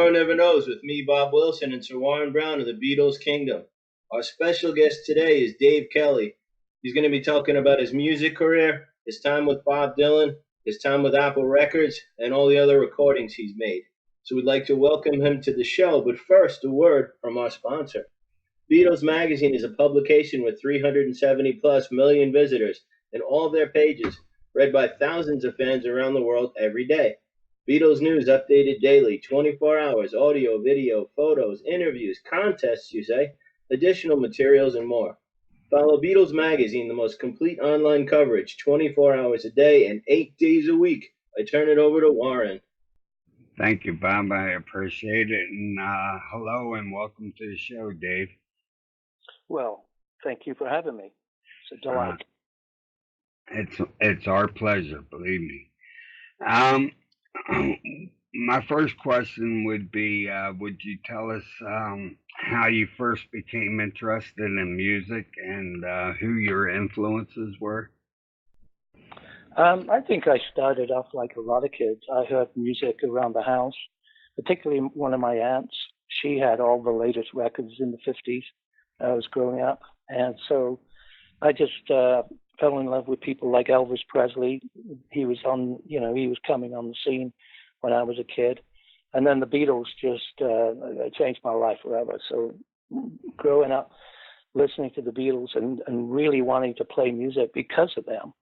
Tomorrow Never Knows with me, Bob Wilson, and Sir Warren Brown of the Beatles Kingdom. Our special guest today is Dave Kelly. He's going to be talking about his music career, his time with Bob Dylan, his time with Apple Records, and all the other recordings he's made. So we'd like to welcome him to the show, but first, a word from our sponsor. Beatles Magazine is a publication with 370 plus million visitors and all of their pages, read by thousands of fans around the world every day. Beatles news updated daily, 24 hours, audio, video, photos, interviews, contests, you say, additional materials, and more. Follow Beatles Magazine, the most complete online coverage, 24 hours a day and 8 days a week. I turn it over to Warren. Thank you, Bob. I appreciate it. And hello and welcome to the show, Dave. Well, thank you for having me. It's a delight. It's our pleasure, believe me. My first question would be, would you tell us how you first became interested in music and who your influences were? I think I started off like a lot of kids. I heard music around the house, particularly one of my aunts. She had all the latest records in the 50s. I was growing up. And so I just fell in love with people like Elvis Presley. He was he was coming on the scene when I was a kid. And then the Beatles just changed my life forever. So growing up, listening to the Beatles and really wanting to play music because of them,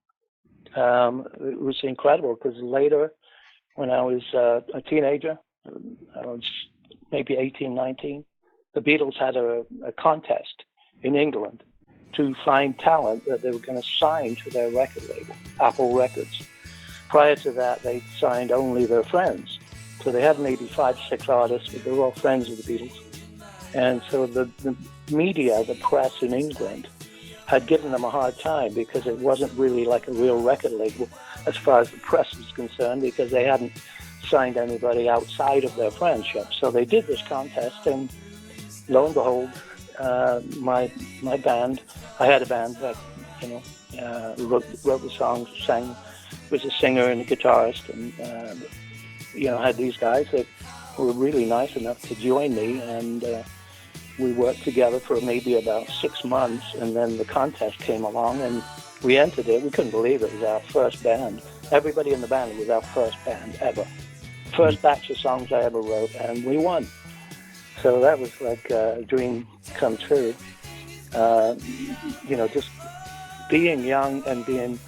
it was incredible because later when I was a teenager, I was maybe 18, 19, the Beatles had a contest in England to find talent that they were going to sign to their record label, Apple Records. Prior to that, they signed only their friends. So they had maybe 5, 6 artists, but they were all friends of the Beatles. And so the media, the press in England, had given them a hard time because it wasn't really like a real record label as far as the press was concerned, because they hadn't signed anybody outside of their friendship. So they did this contest, and lo and behold, my band, I had a band that, wrote the songs, sang, was a singer and a guitarist, and, had these guys that were really nice enough to join me, and we worked together for maybe about 6 months, and then the contest came along, and we entered it. We couldn't believe it was our first band. Everybody in the band was our first band ever. First batch of songs I ever wrote, and we won. So that was like a dream come true. Just being young and being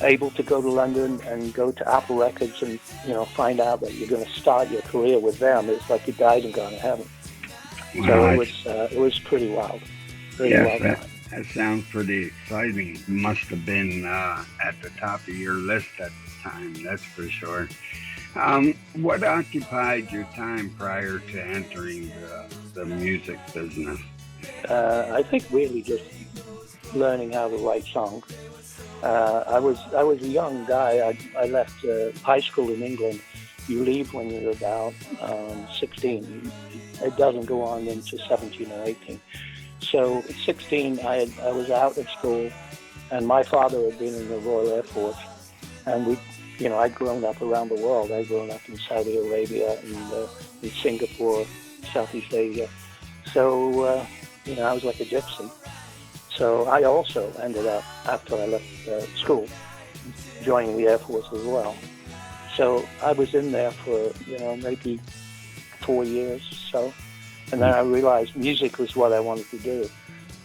able to go to London and go to Apple Records and, find out that you're going to start your career with them. It's like you died and gone to heaven. Wow. So it was pretty wild. That sounds pretty exciting. It must have been at the top of your list at the time, that's for sure. What occupied your time prior to entering the music business? I think really just learning how to write songs. I was a young guy. I left high school in England. You leave when you're about 16. It doesn't go on into 17 or 18. So at 16, I was out of school, and my father had been in the Royal Air Force, and I'd grown up around the world. I'd grown up in Saudi Arabia and in Singapore, Southeast Asia. So, I was like a gypsy. So I also ended up, after I left school, joining the Air Force as well. So I was in there for, maybe 4 years or so. And then I realized music was what I wanted to do.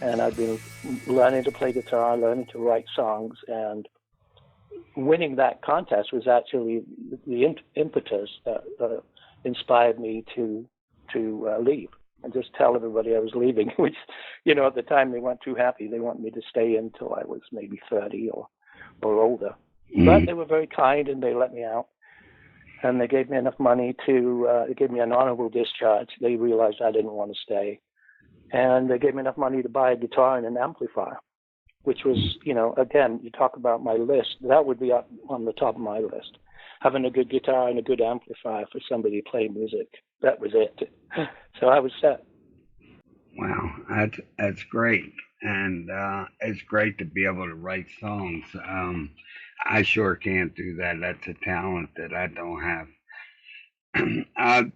And I'd been learning to play guitar, learning to write songs, and winning that contest was actually the impetus that inspired me to leave and just tell everybody I was leaving, which, at the time they weren't too happy. They wanted me to stay until I was maybe 30 or older. But they were very kind, and they let me out. And they gave me enough money they gave me an honorable discharge. They realized I didn't want to stay. And they gave me enough money to buy a guitar and an amplifier, which was, again, you talk about my list, that would be up on the top of my list. Having a good guitar and a good amplifier for somebody to play music, that was it. So I was set. Wow, that's great. And it's great to be able to write songs. I sure can't do that. That's a talent that I don't have. Do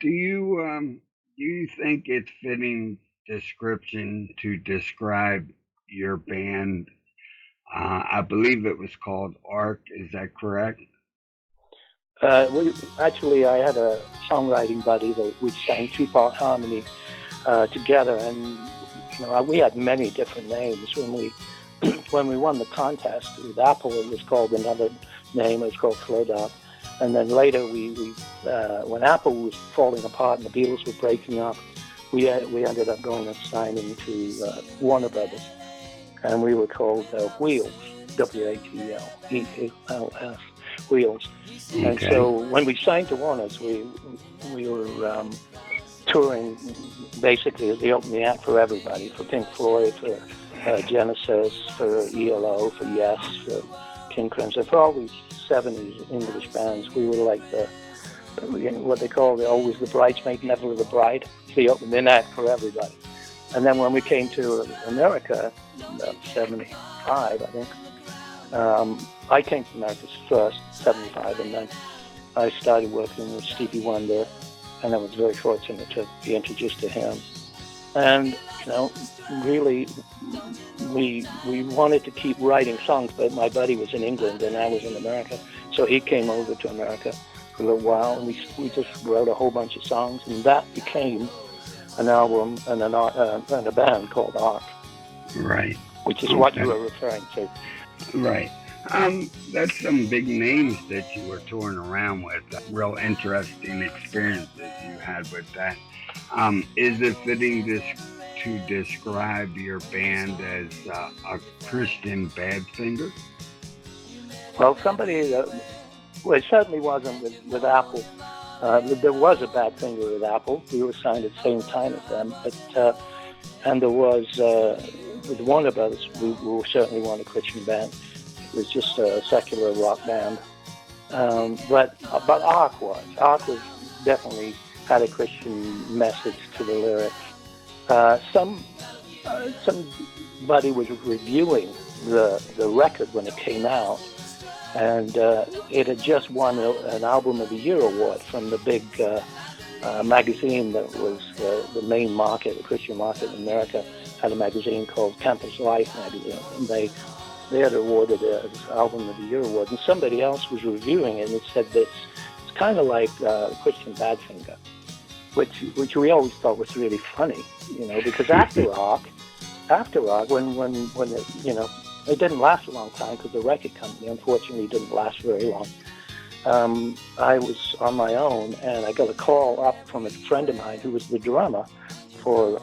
you think it's fitting description to describe your band? I believe it was called Arc. Is that correct? I had a songwriting buddy that we sang two-part harmony together, and we had many different names. When we won the contest with Apple, it was called another name. It was called Flow Dot. And then later, when Apple was falling apart and the Beatles were breaking up, we ended up going and signing to Warner Brothers, and we were called Wheels, Wheels, Wheels. Okay. And so when we signed to Warner's, we were touring basically as the opening act for everybody, for Pink Floyd, for Genesis, for ELO, for Yes, for King Crimson, for all these 70s English bands. We were like what they call always the bridesmaid, never the bride, the opening act for everybody. And then when we came to America, 75, I think, I came to America first, 75, and then I started working with Stevie Wonder, and I was very fortunate to be introduced to him. And, really, we wanted to keep writing songs, but my buddy was in England and I was in America. So he came over to America for a little while, and we just wrote a whole bunch of songs, and that became an album and a band called Arc. Right. Which is what you were referring to. Right. That's some big names that you were touring around with. Real interesting experiences you had with that. Is it fitting to describe your band as a Christian Badfinger? Well, it certainly wasn't with Apple. There was a Badfinger with Apple. We were signed at the same time as them, and there was with Warner Brothers. We certainly weren't a Christian band. It was just a secular rock band. But Arc was definitely had a Christian message to the lyrics. Somebody was reviewing the record when it came out, and it had just won an Album of the Year award from the big magazine that was the main market, the Christian market in America. Had a magazine called Campus Life magazine, and they had awarded it as Album of the Year award. And somebody else was reviewing it and said that it's kind of like Christian Badfinger, which we always thought was really funny, because after Arc, when it, it didn't last a long time because the record company unfortunately didn't last very long. I was on my own, and I got a call up from a friend of mine who was the drummer for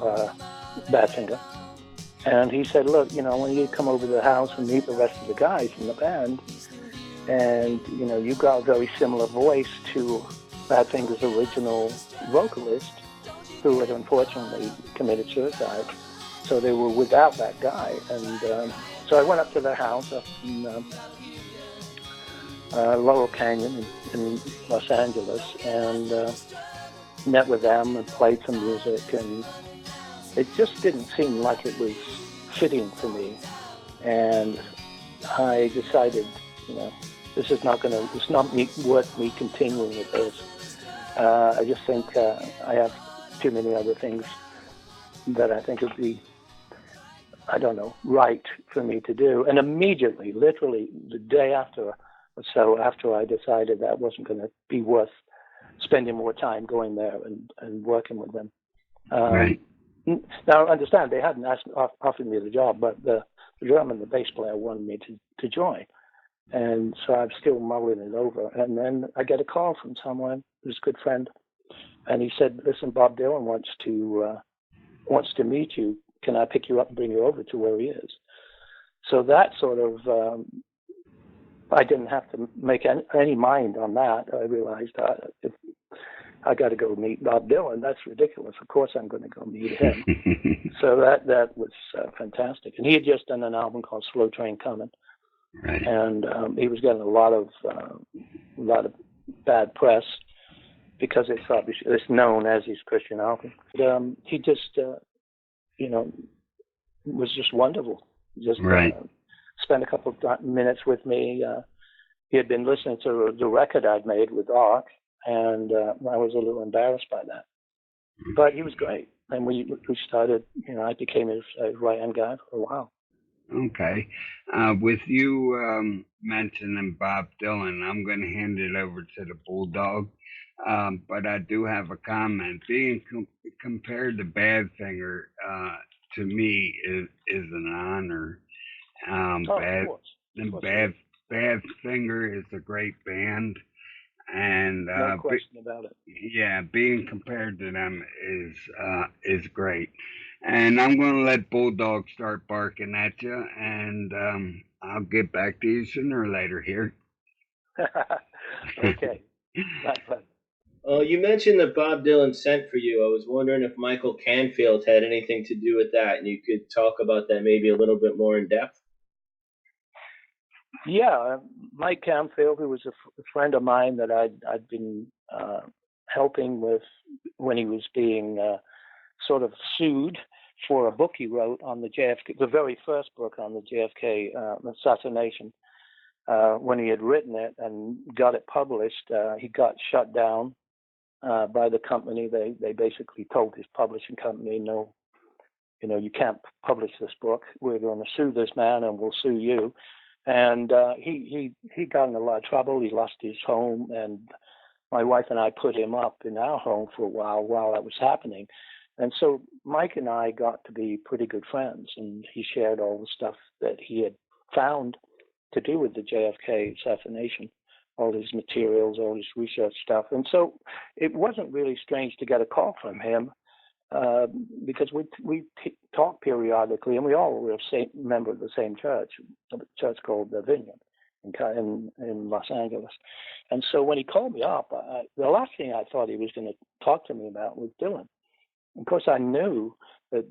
Badfinger, and he said, "Look, when you come over to the house and meet the rest of the guys in the band, and you got a very similar voice to Badfinger's original vocalist, who had unfortunately committed suicide. So they were without that guy, and so I went up to their house up in Laurel Canyon in Los Angeles, and met with them and played some music, and it just didn't seem like it was fitting for me. And I decided, this is not worth me continuing with this. I just think I have too many other things that I think would be, right for me to do. And immediately, literally the day after or so after I decided that wasn't going to be worth spending more time going there and working with them. Right. Now, understand, they hadn't offered me the job, but the drummer and the bass player wanted me to join. And so I'm still mulling it over. And then I get a call from someone who's a good friend, and he said, "Listen, Bob Dylan wants to meet you. Can I pick you up and bring you over to where he is?" So that sort of, I didn't have to make any mind on that. I realized if I got to go meet Bob Dylan, that's ridiculous. Of course I'm going to go meet him. So that was fantastic. And he had just done an album called Slow Train Coming. Right. And he was getting a lot of bad press because it's known as his Christian album. He just, was just wonderful. Just right. Spent a couple of minutes with me. He had been listening to the record I'd made with Arc, and I was a little embarrassed by that. But he was great, and we started. I became his right-hand guy for a while. Okay. With you mentioning Bob Dylan, I'm going to hand it over to the Bulldog. But I do have a comment. Being compared to Badfinger, to me, is an honor. Of course. Badfinger is a great band, and no question about it. yeah, being compared to them is great. And I'm going to let Bulldog start barking at you, and I'll get back to you sooner or later here. Okay. You mentioned that Bob Dylan sent for you. I was wondering if Michael Canfield had anything to do with that, and you could talk about that maybe a little bit more in depth. Yeah, Mike Canfield, who was a friend of mine that I'd been helping with when he was being sort of sued for a book he wrote on the JFK, the very first book on the JFK assassination. When he had written it and got it published, he got shut down by the company. They basically told his publishing company, no, you can't publish this book. We're going to sue this man, and we'll sue you. And he got in a lot of trouble. He lost his home, and my wife and I put him up in our home for a while that was happening. And so Mike and I got to be pretty good friends, and he shared all the stuff that he had found to do with the JFK assassination, all his materials, all his research stuff. And so it wasn't really strange to get a call from him because we talked periodically, and we all were a member of the same church, a church called the Vineyard in Los Angeles. And so when he called me up, the last thing I thought he was going to talk to me about was Dylan. Of course, I knew that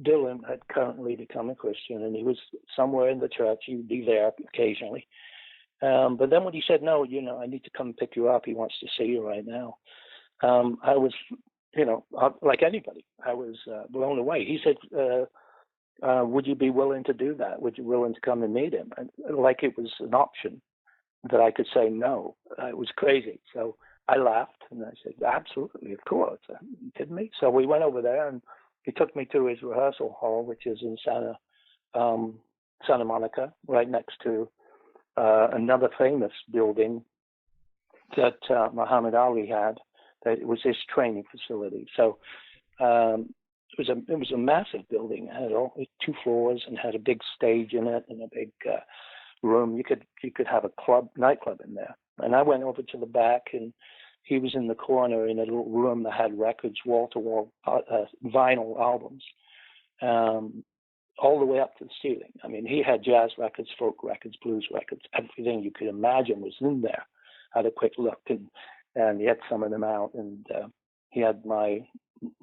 Dylan had currently become a Christian, and he was somewhere in the church. He would be there occasionally. But then when he said, no, I need to come pick you up, he wants to see you right now, I was, like anybody, I was blown away. He said, would you be willing to do that? Would you be willing to come and meet him? And, like it was an option that I could say no. It was crazy. So I laughed and I said, absolutely, of course. Are you kidding me? So we went over there, and he took me to his rehearsal hall, which is in Santa Monica, right next to another famous building that Muhammad Ali had. That it was his training facility. So it was a massive building. It had 2 floors and had a big stage in it and a big room. You could have a nightclub in there. And I went over to the back, and he was in the corner in a little room that had records, wall-to-wall vinyl albums, all the way up to the ceiling. I mean, he had jazz records, folk records, blues records, everything you could imagine was in there. I had a quick look, and he had some of them out, and he had my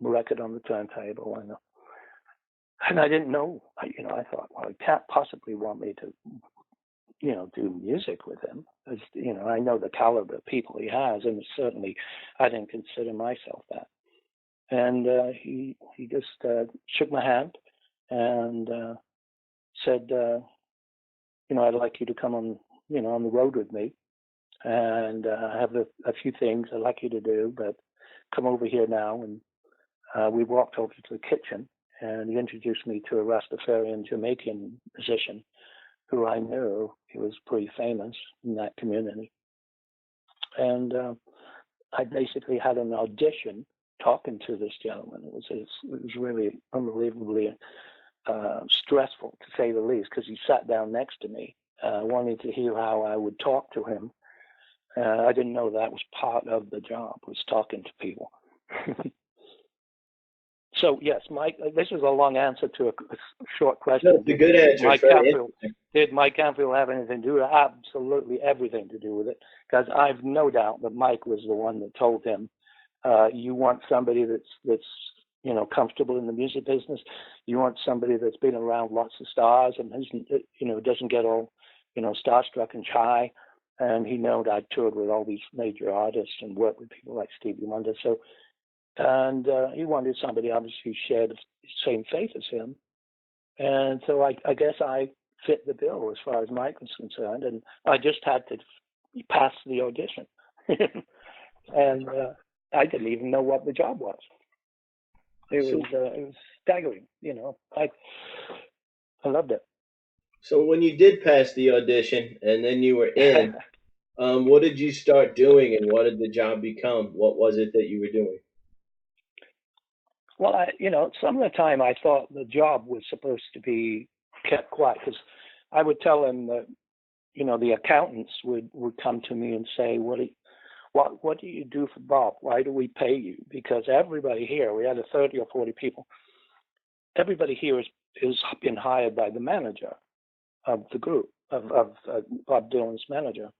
record on the turntable, and I didn't know. I thought, well, he can't possibly want me to, do music with him. As, I know the caliber of people he has, and certainly I didn't consider myself that. And he just shook my hand and said, I'd like you to come on, on the road with me. And I have a few things I'd like you to do, but come over here now. And we walked over to the kitchen, and he introduced me to a Rastafarian Jamaican musician who I knew. He was pretty famous in that community. And I basically had an audition talking to this gentleman. It was really unbelievably stressful, to say the least, because he sat down next to me, wanting to hear how I would talk to him. I didn't know that was part of the job, was talking to people. So, yes, Mike, this is a long answer to a short question. That's a good answer. Did Mike Canfield have anything to do with it? Absolutely everything to do with it, because I've no doubt that Mike was the one that told him, you want somebody that's comfortable in the music business. You want somebody that's been around lots of stars and doesn't get all, starstruck and shy. And he knew I toured with all these major artists and worked with people like Stevie Wonder. So, and he wanted somebody obviously who shared the same faith as him. And so I guess I fit the bill as far as Mike was concerned. And I just had to pass the audition. and I didn't even know what the job was. It was staggering, you know. I loved it. So when you did pass the audition and then you were in, what did you start doing and what did the job become? What was it that you were doing? Well, some of the time I thought the job was supposed to be kept quiet because I would tell them that, the accountants would come to me and say, what do you do for Bob? Why do we pay you? Because everybody here, we had 30 or 40 people, everybody here is been hired by the manager of the group, of Bob Dylan's manager,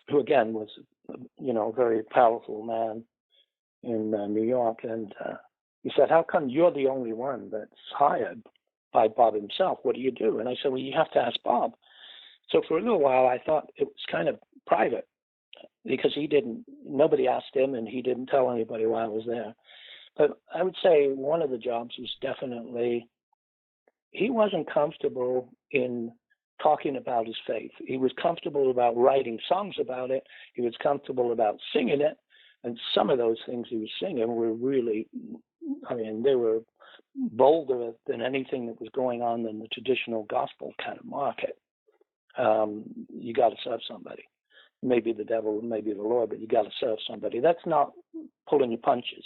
who again was, a very powerful man in New York. And he said, how come you're the only one that's hired by Bob himself? What do you do? And I said, well, you have to ask Bob. So for a little while, I thought it was kind of private because nobody asked him and he didn't tell anybody why I was there. But I would say one of the jobs was definitely, he wasn't comfortable in talking about his faith. He was comfortable about writing songs about it. He was comfortable about singing it. And some of those things he was singing were really, they were bolder than anything that was going on in the traditional gospel kind of market. You got to serve somebody. Maybe the devil, maybe the Lord, but you got to serve somebody. That's not pulling your punches.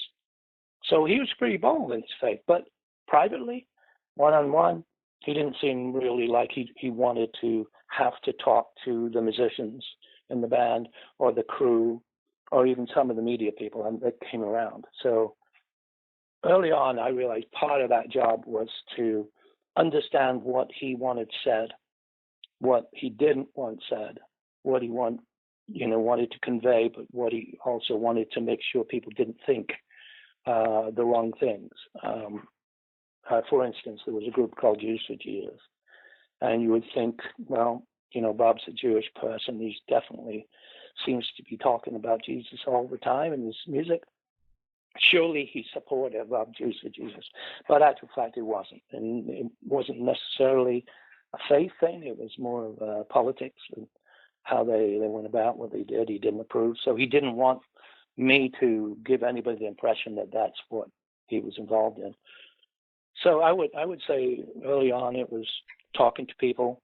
So he was pretty bold in his faith, but privately, one-on-one, he didn't seem really like he wanted to have to talk to the musicians in the band or the crew or even some of the media people that came around. So early on, I realized part of that job was to understand what he wanted said, what he didn't want said, what he wanted to convey, but what he also wanted to make sure people didn't think the wrong things. For instance, there was a group called Jews for Jesus, and you would think, well, Bob's a Jewish person. He definitely seems to be talking about Jesus all the time in his music. Surely he's supportive of Jews for Jesus, but actual fact it wasn't, and it wasn't necessarily a faith thing. It was more of politics and how they went about what they did. He didn't approve, so he didn't want me to give anybody the impression that that's what he was involved in. So I would say early on it was talking to people,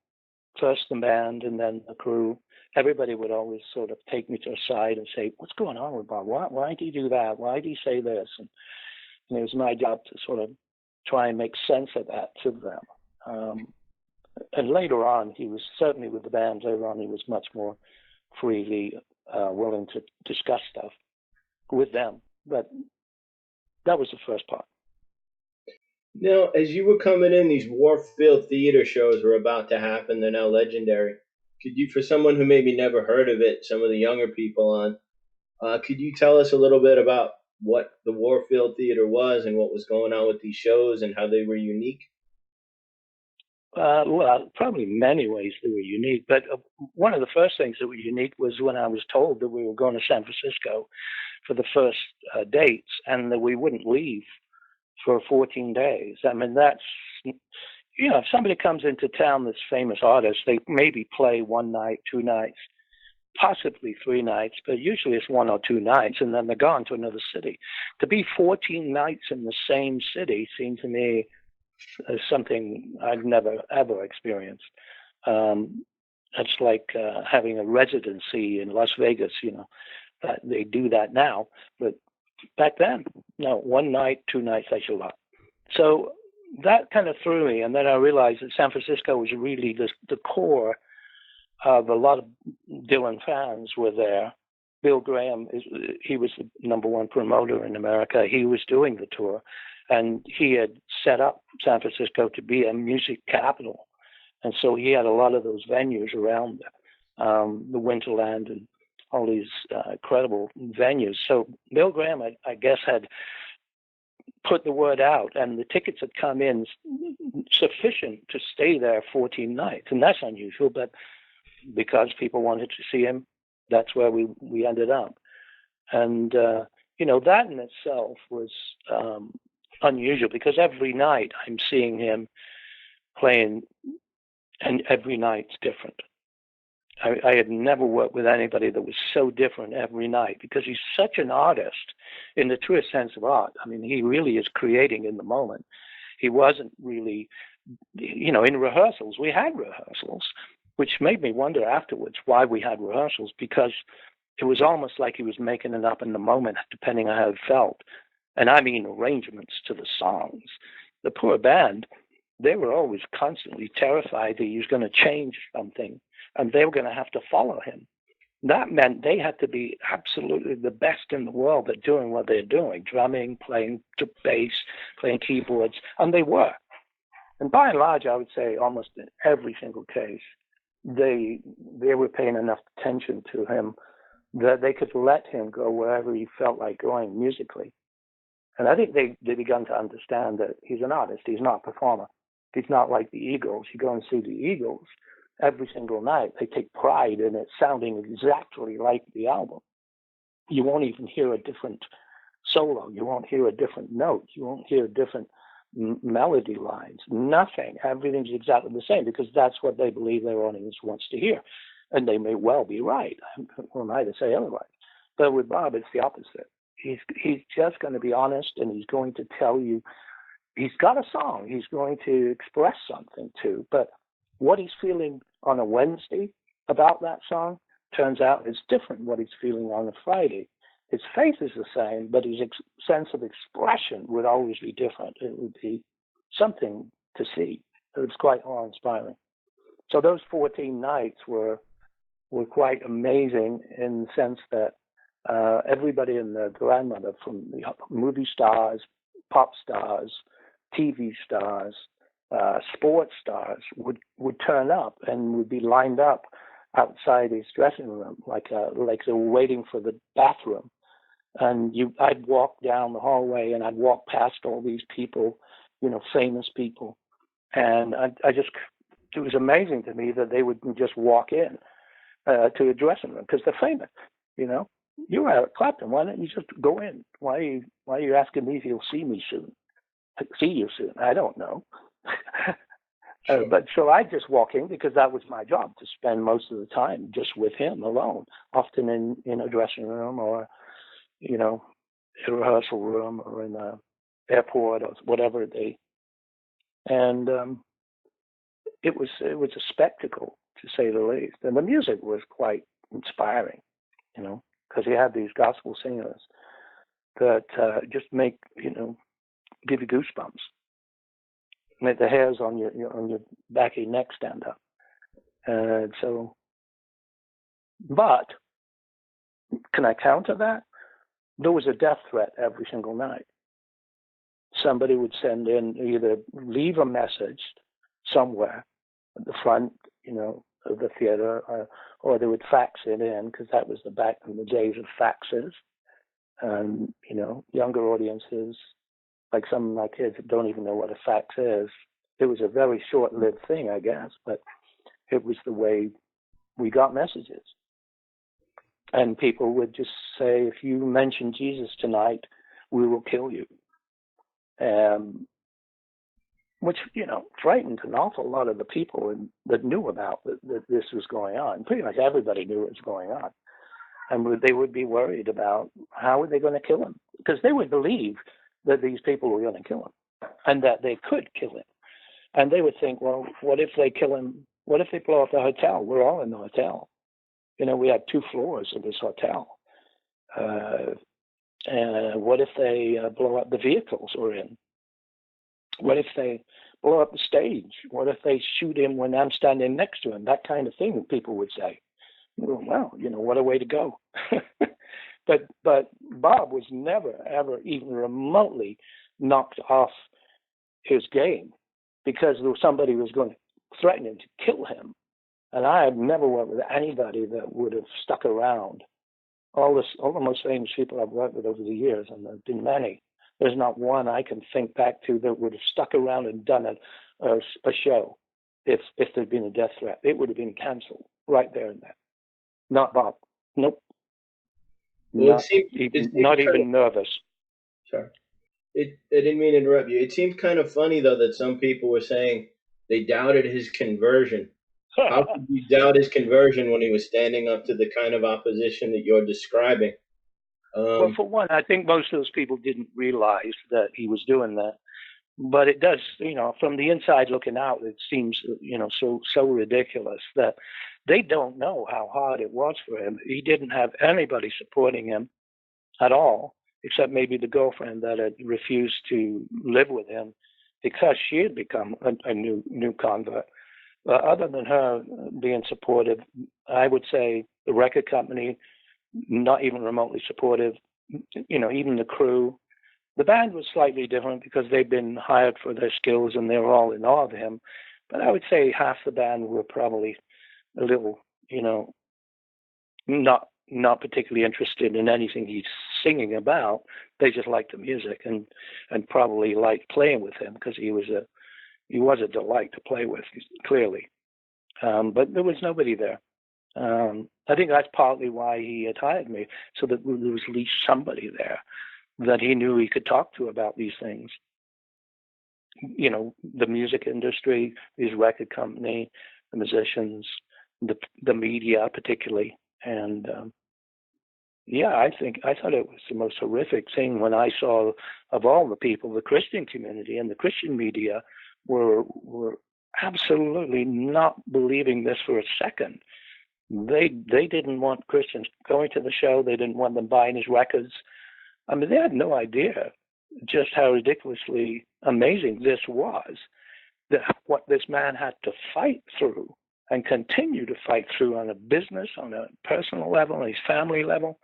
first the band and then the crew. Everybody would always sort of take me to a side and say, what's going on with Bob? Why did he do that? Why did he say this? And it was my job to sort of try and make sense of that to them. And later on, he was certainly with the band. Later on, he was much more freely willing to discuss stuff with them. But that was the first part. Now, as you were coming in, these Warfield Theater shows were about to happen. They're now legendary. Could you, for someone who maybe never heard of it, some of the younger people could you tell us a little bit about what the Warfield Theater was and what was going on with these shows and how they were unique? Well, probably in many ways they were unique, but one of the first things that were unique was when I was told that we were going to San Francisco for the first dates and that we wouldn't leave for 14 days. I mean, that's, if somebody comes into town that's famous artists, they maybe play one night, 2 nights, possibly 3 nights, but usually it's 1 or 2 nights, and then they're gone to another city. To be 14 nights in the same city seemed to me as something I've never, ever experienced. It's like having a residency in Las Vegas, they do that now, but back then, no, 1 night, 2 nights, that's a lot. So that kind of threw me, and then I realized that San Francisco was really the core of a lot of Dylan fans were there. Bill Graham, he was the #1 promoter in America. He was doing the tour, and he had set up San Francisco to be a music capital. And so he had a lot of those venues around the Winterland and all these incredible venues. So Bill Graham, I guess, had put the word out, and the tickets had come in sufficient to stay there 14 nights. And that's unusual, but because people wanted to see him, that's where we ended up. And, that in itself was unusual because every night I'm seeing him playing, and every night's different. I had never worked with anybody that was so different every night, because he's such an artist in the truest sense of art. I mean, he really is creating in the moment. He wasn't really, in rehearsals. We had rehearsals, which made me wonder afterwards why we had rehearsals, because it was almost like he was making it up in the moment, depending on how he felt. And I mean arrangements to the songs. The poor band, they were always constantly terrified that he was going to change something and they were going to have to follow him. That meant they had to be absolutely the best in the world at doing what they're doing, drumming, playing bass, playing keyboards, and they were. And by and large, I would say almost in every single case, they were paying enough attention to him that they could let him go wherever he felt like going musically. And I think they begun to understand that he's an artist. He's not a performer. He's not like the Eagles. You go and see the Eagles every single night. They take pride in it sounding exactly like the album. You won't even hear a different solo. You won't hear a different note. You won't hear different melody lines. Nothing. Everything's exactly the same, because that's what they believe their audience wants to hear. And they may well be right. Who am I to say otherwise? But with Bob, it's the opposite. He's just going to be honest, and he's going to tell you he's got a song he's going to express something to, but what he's feeling on a Wednesday about that song turns out is different what he's feeling on a Friday. His face is the same, but his sense of expression would always be different. It would be something to see. It was quite awe-inspiring. So those 14 nights were quite amazing in the sense that everybody and their grandmother, from the movie stars, pop stars, TV stars, sports stars, would turn up and would be lined up outside his dressing room, like they were waiting for the bathroom. And I'd walk down the hallway and I'd walk past all these people, famous people, and it was amazing to me that they would just walk in to a dressing room because they're famous, You're Eric Clapton. Why don't you just go in? Why are you asking me if you'll see me soon? See you soon? I don't know. Sure. But so I just walk in because that was my job, to spend most of the time just with him alone, often in a dressing room or, in a rehearsal room or in an airport or whatever and it was a spectacle, to say the least. And the music was quite inspiring, because he had these gospel singers that just make, give you goosebumps, make the hairs on your back of your neck stand up. And so, but can I counter that? There was a death threat every single night. Somebody would send in, either leave a message somewhere at the front, of the theater, or they would fax it in, because that was back in the days of faxes. And, younger audiences, like some of my kids, don't even know what a fax is. It was a very short-lived thing, I guess, but it was the way we got messages. And people would just say, if you mention Jesus tonight, we will kill you. Which, frightened an awful lot of the people that knew about that this was going on. Pretty much everybody knew it was going on. And they would be worried about how were they going to kill him? Because they would believe that these people were going to kill him and that they could kill him. And they would think, well, what if they kill him? What if they blow up the hotel? We're all in the hotel. We had 2 floors of this hotel. And what if they blow up the vehicles we're in? What if they blow up the stage? What if they shoot him when I'm standing next to him? That kind of thing, people would say. Well, what a way to go. But Bob was never, ever even remotely knocked off his game because there was somebody who was going to threaten him to kill him. And I have never worked with anybody that would have stuck around. All the most famous people I've worked with over the years, and there have been many, there's not one I can think back to that would have stuck around and done a show if there'd been a death threat. It would have been canceled right there and then. Not Bob. Nope. Well, not even nervous. Sorry. I didn't mean to interrupt you. It seemed kind of funny, though, that some people were saying they doubted his conversion. How could you doubt his conversion when he was standing up to the kind of opposition that you're describing? Well, for one, I think most of those people didn't realize that he was doing that. But it does, from the inside looking out, it seems, so ridiculous that they don't know how hard it was for him. He didn't have anybody supporting him at all, except maybe the girlfriend that had refused to live with him because she had become a new convert. Other than her being supportive, I would say the record company, not even remotely supportive, even the crew. The band was slightly different because they'd been hired for their skills and they were all in awe of him. But I would say half the band were probably a little, not particularly interested in anything he's singing about. They just liked the music and probably liked playing with him because he was a delight to play with, clearly. But there was nobody there. I think that's partly why he had hired me, so that there was at least somebody there that he knew he could talk to about these things. The music industry, his record company, the musicians, the media particularly. And I thought it was the most horrific thing when I saw, of all the people, the Christian community and the Christian media were absolutely not believing this for a second. They didn't want Christians going to the show. They didn't want them buying his records. I mean, they had no idea just how ridiculously amazing this was, that what this man had to fight through and continue to fight through on a business, on a personal level, on his family level.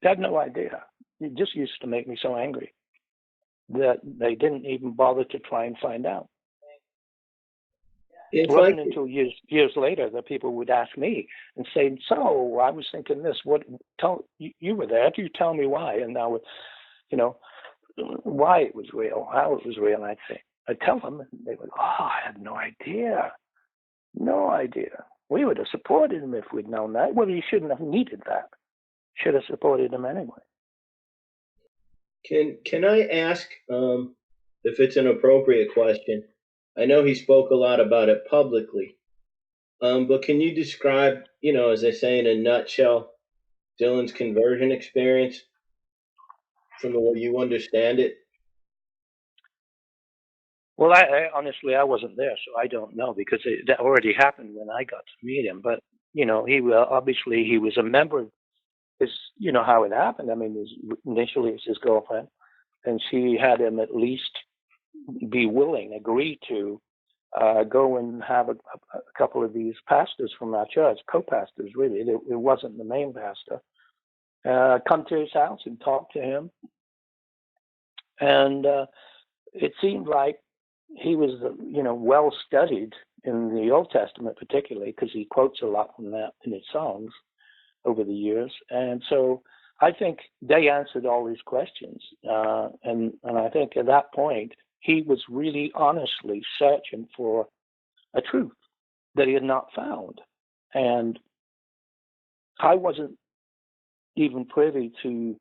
They had no idea. It just used to make me so angry that they didn't even bother to try and find out. It wasn't until years later that people would ask me and say, "So I was thinking this. You were there? Do you tell me why?" And I would, why it was real, how it was real. I'd tell them, and they would, "I had no idea, no idea. We would have supported him if we'd known that. Well, he shouldn't have needed that. Should have supported him anyway." Can I ask, if it's an appropriate question? I know he spoke a lot about it publicly, but can you describe, as they say in a nutshell, Dylan's conversion experience from the way you understand it? Well, I honestly, I wasn't there, so I don't know, because that already happened when I got to meet him. But he obviously he was a member of his. You know how it happened. I mean, initially it was his girlfriend, and she had him at least agree to go and have a couple of these pastors from our church, co-pastors really. It wasn't the main pastor. Come to his house and talk to him, and it seemed like he was, well studied in the Old Testament, particularly because he quotes a lot from that in his songs over the years. And so I think they answered all his questions. And I think at that point, he was really honestly searching for a truth that he had not found. And I wasn't even privy to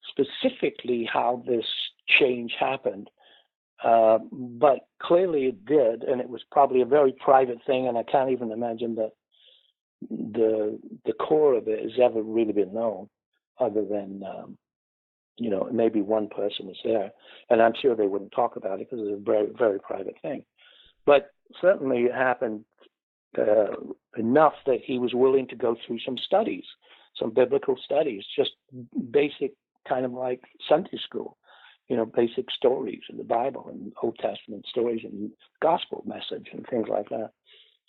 specifically how this change happened. But clearly it did, and it was probably a very private thing, and I can't even imagine that the core of it has ever really been known, other than maybe one person was there, and I'm sure they wouldn't talk about it because it's a very, very private thing. But certainly it happened enough that he was willing to go through some studies, some biblical studies, just basic, kind of like Sunday school. Basic stories in the Bible and Old Testament stories and gospel message and things like that.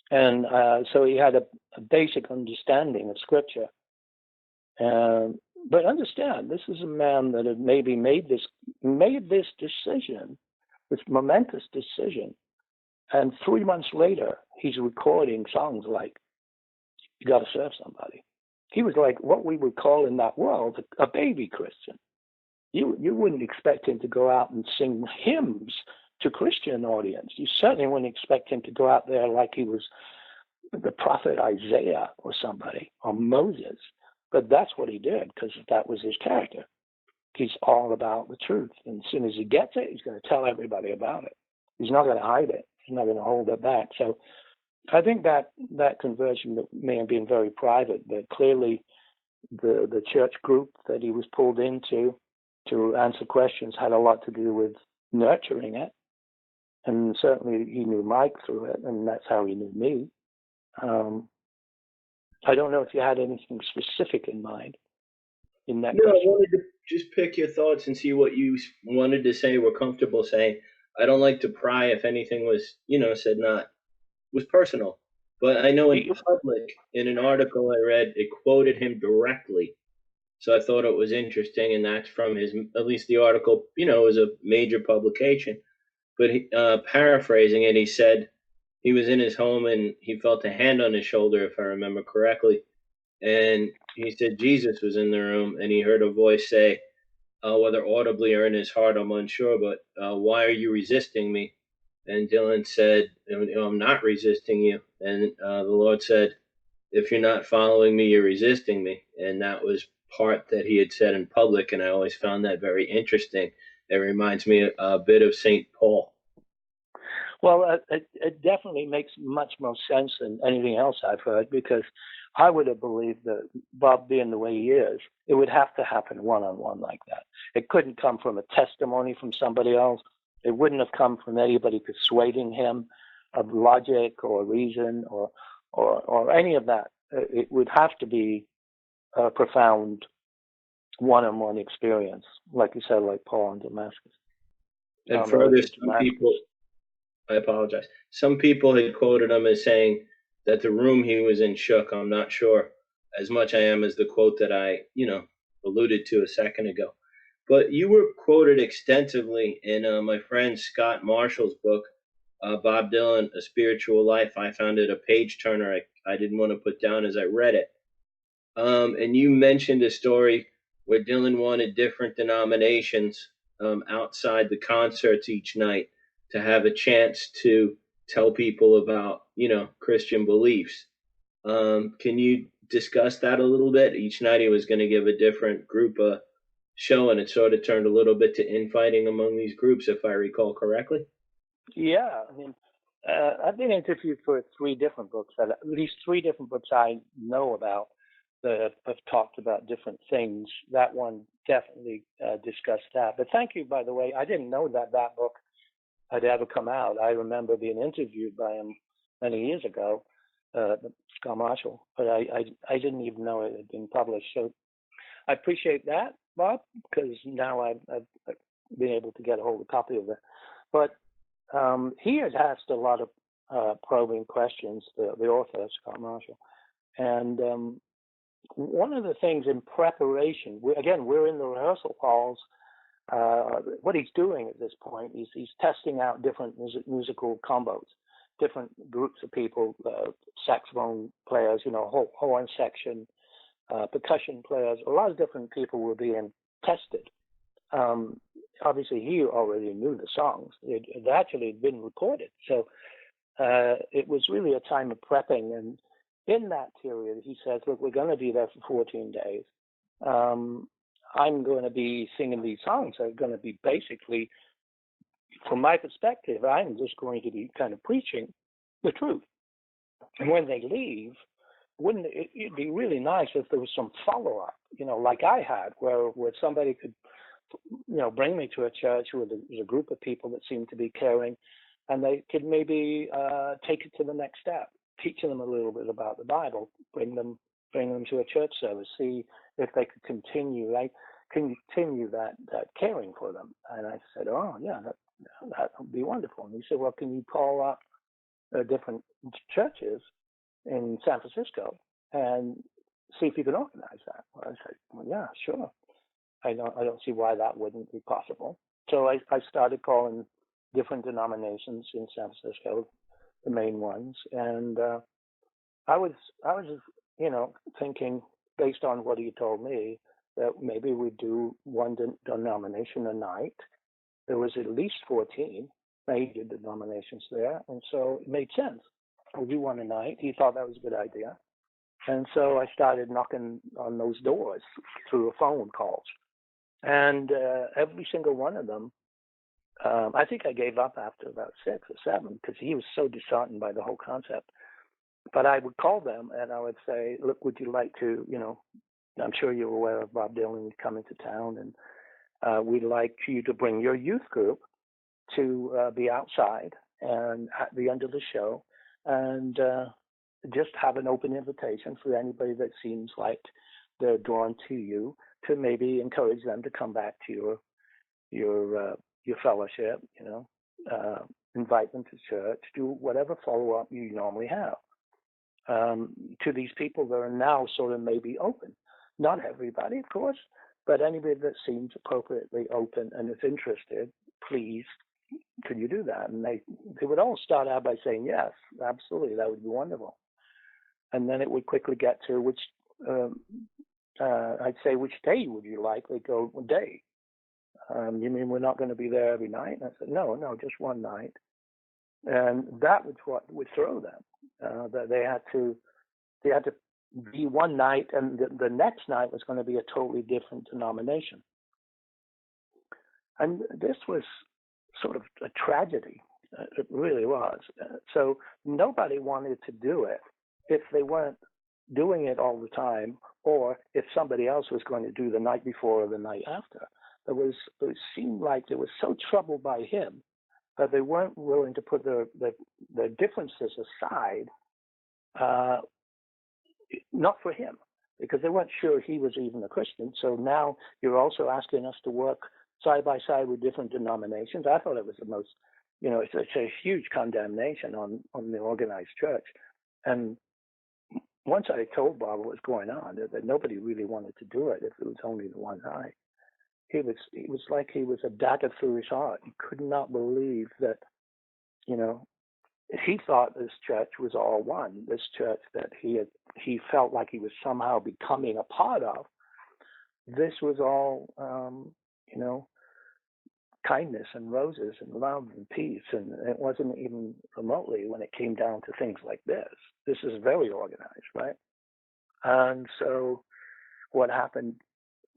And so he had a basic understanding of Scripture. But understand, this is a man that had maybe made this decision, this momentous decision. And 3 months later, he's recording songs like, "You Got to Serve Somebody." He was like what we would call in that world a baby Christian. You wouldn't expect him to go out and sing hymns to Christian audience. You certainly wouldn't expect him to go out there like he was the prophet Isaiah or somebody, or Moses. But that's what he did, because that was his character. He's all about the truth. And as soon as he gets it, he's going to tell everybody about it. He's not going to hide it. He's not going to hold it back. So I think that conversion may have been very private, but clearly the church group that he was pulled into to answer questions had a lot to do with nurturing it. And certainly he knew Mike through it, and that's how he knew me. I don't know if you had anything specific in mind in that No, I question. wanted to just pick your thoughts and see what you wanted to say, were comfortable saying. I don't like to pry if anything was, said not was personal. But I know in public, in an article I read, it quoted him directly. So I thought it was interesting, and that's from his, at least the article, was a major publication. But paraphrasing it, he said he was in his home and he felt a hand on his shoulder, if I remember correctly. And he said Jesus was in the room, and he heard a voice say, whether audibly or in his heart, I'm unsure, but why are you resisting me? And Dylan said, I'm not resisting you. And the Lord said, if you're not following me, you're resisting me. And that was part that he had said in public, and I always found that very interesting. It reminds me a bit of St. Paul. Well, it definitely makes much more sense than anything else I've heard, because I would have believed that Bob being the way he is, it would have to happen one-on-one like that. It couldn't come from a testimony from somebody else. It wouldn't have come from anybody persuading him of logic or reason or any of that. It would have to be a profound one-on-one experience, like you said, like Paul in Damascus. And further, some people, I apologize. Some people had quoted him as saying that the room he was in shook. I'm not sure as much I am as the quote that I, alluded to a second ago. But you were quoted extensively in my friend Scott Marshall's book, Bob Dylan, A Spiritual Life. I found it a page turner I didn't want to put down as I read it. And you mentioned a story where Dylan wanted different denominations outside the concerts each night to have a chance to tell people about, Christian beliefs. Can you discuss that a little bit? Each night he was going to give a different group a show, and it sort of turned a little bit to infighting among these groups, if I recall correctly. Yeah, I mean, I've been interviewed for 3 different books, at least 3 different books I know about that have talked about different things. That one definitely discussed that. But thank you, by the way. I didn't know that book had ever come out. I remember being interviewed by him many years ago, Scott Marshall, but I didn't even know it had been published. So I appreciate that, Bob, because now I've been able to get a hold of a copy of it. But he had asked a lot of probing questions, the author, Scott Marshall. And one of the things in preparation, we're in the rehearsal halls. What he's doing at this point is he's testing out different musical combos, different groups of people, saxophone players, horn section, percussion players. A lot of different people were being tested. Obviously, he already knew the songs. It actually had been recorded. So it was really a time of prepping. And in that period, he says, look, we're going to be there for 14 days. I'm going to be singing these songs. They're going to be basically, from my perspective, I'm just going to be kind of preaching the truth. And when they leave, wouldn't it'd be really nice if there was some follow-up, like I had, where somebody could, bring me to a church where there was a group of people that seemed to be caring, and they could maybe take it to the next step, teaching them a little bit about the Bible, bring them to a church service, see if they could continue that caring for them. And I said, oh yeah, that would be wonderful. And he said, well, can you call up different churches in San Francisco and see if you can organize that? Well, I said, well, yeah, sure. I don't see why that wouldn't be possible. So I started calling different denominations in San Francisco, the main ones, and I was thinking, based on what he told me, that maybe we'd do one denomination a night. There was at least 14 major denominations there, and so it made sense. We'll do one a night. He thought that was a good idea. And so I started knocking on those doors through phone calls. And every single one of them, I think I gave up after about 6 or 7 because he was so disheartened by the whole concept. but I would call them and I would say, look, would you like to, I'm sure you're aware of Bob Dylan is coming to town, and we'd like you to bring your youth group to be outside and at the end of the show, and just have an open invitation for anybody that seems like they're drawn to you, to maybe encourage them to come back to your fellowship, invite them to church, do whatever follow-up you normally have. To these people that are now sort of maybe open. Not everybody, of course, but anybody that seems appropriately open and is interested, please, could you do that? And they would all start out by saying, yes, absolutely, that would be wonderful. And then it would quickly get to which, I'd say, which day would you like? They'd go, one day. You mean we're not going to be there every night? And I said, no, just one night. And that was what would throw them. That they had to be one night, and the next night was going to be a totally different denomination. And this was sort of a tragedy. It really was. So nobody wanted to do it if they weren't doing it all the time, or if somebody else was going to do the night before or the night after. It seemed like they were so troubled by him that they weren't willing to put their differences aside, not for him, because they weren't sure he was even a Christian. So now you're also asking us to work side by side with different denominations. I thought it was the most, it's a huge condemnation on the organized church. And once I told Bob what was going on, that nobody really wanted to do it if it was only the one night. It was like he was a dagger through his heart. He could not believe that, he thought this church was all one. This church that he felt like he was somehow becoming a part of. This was all, kindness and roses and love and peace, and it wasn't even remotely when it came down to things like this. This is very organized, right? And so, what happened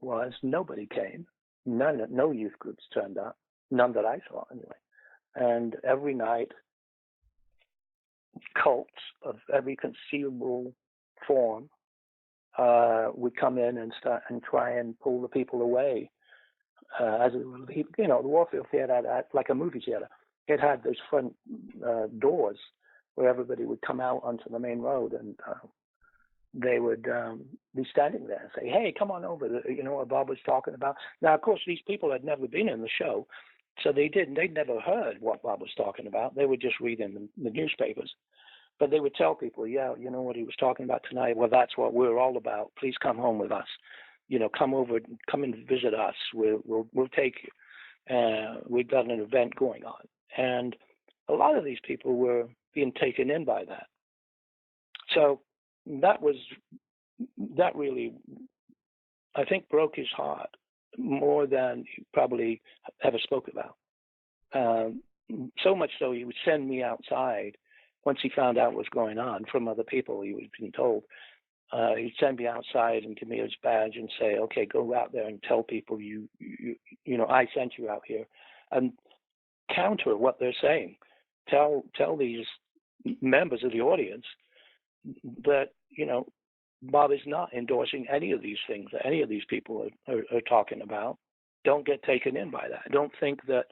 was nobody came. No youth groups turned up. None that I saw, anyway. And every night, cults of every conceivable form would come in and start and try and pull the people away. The Warfield Theater had like a movie theater. It had those front doors where everybody would come out onto the main road, and they would be standing there and say, hey, come on over, what Bob was talking about. Now, of course, these people had never been in the show, so they'd never heard what Bob was talking about. They would just read in the newspapers. But they would tell people, yeah, you know what he was talking about tonight? Well, that's what we're all about. Please come home with us. Come over, come and visit us. We'll take you. We've got an event going on. And a lot of these people were being taken in by that. So that really, I think, broke his heart more than he probably ever spoke about. So much so he would send me outside once he found out what was going on from other people. He was being told. He'd send me outside and give me his badge and say, okay, go out there and tell people you I sent you out here, and counter what they're saying. Tell these members of the audience that, Bob is not endorsing any of these things that any of these people are talking about. Don't get taken in by that. I don't think that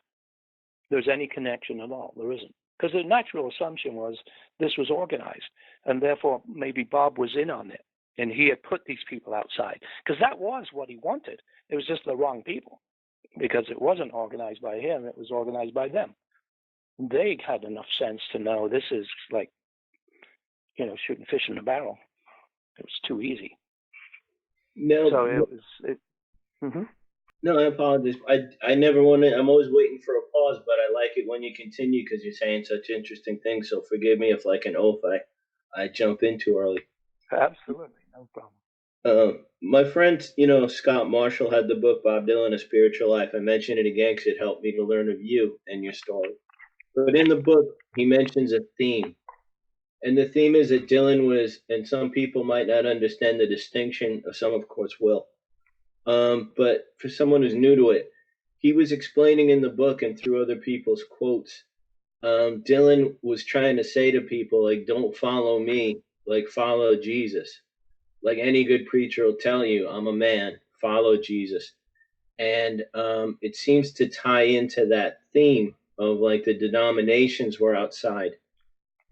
there's any connection at all. There isn't. Because the natural assumption was this was organized, and therefore maybe Bob was in on it, and he had put these people outside. Because that was what he wanted. It was just the wrong people, because it wasn't organized by him. It was organized by them. They had enough sense to know this is like, shooting fish in a barrel. It was too easy. No, so it was. Mm-hmm. No, I apologize. I never want to. I'm always waiting for a pause, but I like it when you continue because you're saying such interesting things. So forgive me if, like an oath, I jump in too early. Absolutely, no problem. My friend, Scott Marshall had the book Bob Dylan: A Spiritual Life. I mention it again because it helped me to learn of you and your story. But in the book, he mentions a theme. And the theme is that Dylan was, and some people might not understand the distinction, or some, of course, will. But for someone who's new to it, he was explaining in the book and through other people's quotes, Dylan was trying to say to people, like, don't follow me, like follow Jesus. Like any good preacher will tell you, I'm a man, follow Jesus. And it seems to tie into that theme of like the denominations were outside.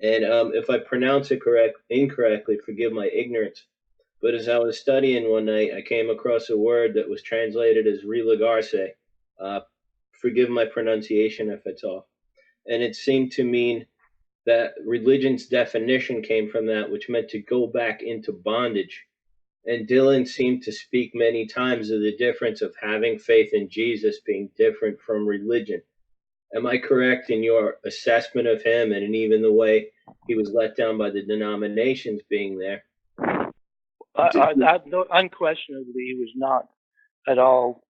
And if I pronounce it incorrectly, forgive my ignorance. But as I was studying one night, I came across a word that was translated as religarse. Uh, Forgive my pronunciation if it's off. And it seemed to mean that religion's definition came from that, which meant to go back into bondage. And Dylan seemed to speak many times of the difference of having faith in Jesus being different from religion. Am I correct in your assessment of him and in even the way he was let down by the denominations being there? Unquestionably, he was not at all,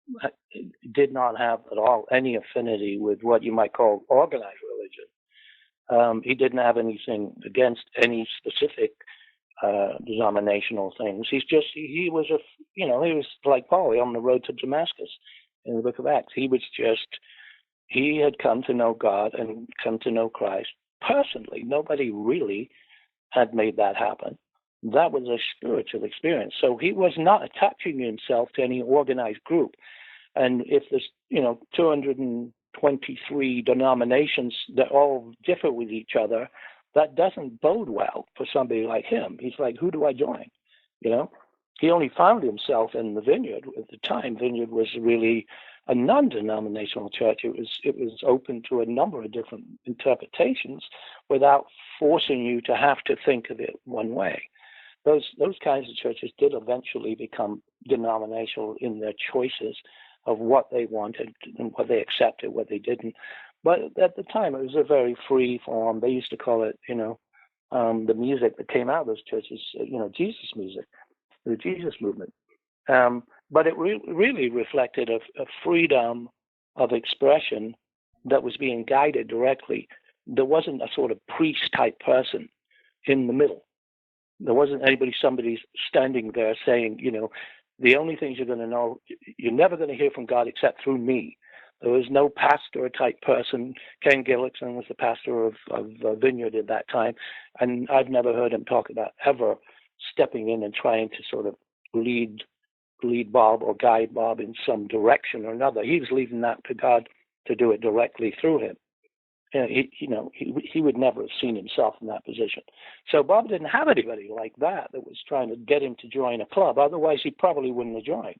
did not have at all any affinity with what you might call organized religion. He didn't have anything against any specific denominational things. He was he was like Paul on the road to Damascus in the book of Acts. He had come to know God and come to know Christ personally. Nobody really had made that happen. That was a spiritual experience. So he was not attaching himself to any organized group. And if there's, 223 denominations that all differ with each other, that doesn't bode well for somebody like him. He's like, who do I join? He only found himself in the Vineyard at the time. Vineyard was really a non-denominational church. It was open to a number of different interpretations without forcing you to have to think of it one way. Those kinds of churches did eventually become denominational in their choices of what they wanted and what they accepted, what they didn't. But at the time, it was a very free form. They used to call it, the music that came out of those churches, Jesus music, the Jesus movement. But it really reflected a freedom of expression that was being guided directly. There wasn't a sort of priest-type person in the middle. There wasn't somebody standing there saying, the only things you're going to know, you're never going to hear from God except through me. There was no pastor-type person. Ken Gillickson was the pastor of Vineyard at that time, and I've never heard him talk about ever stepping in and trying to sort of lead Bob or guide Bob in some direction or another. He was leaving that to God to do it directly through him. He would never have seen himself in that position. So Bob didn't have anybody like that was trying to get him to join a club. Otherwise, he probably wouldn't have joined.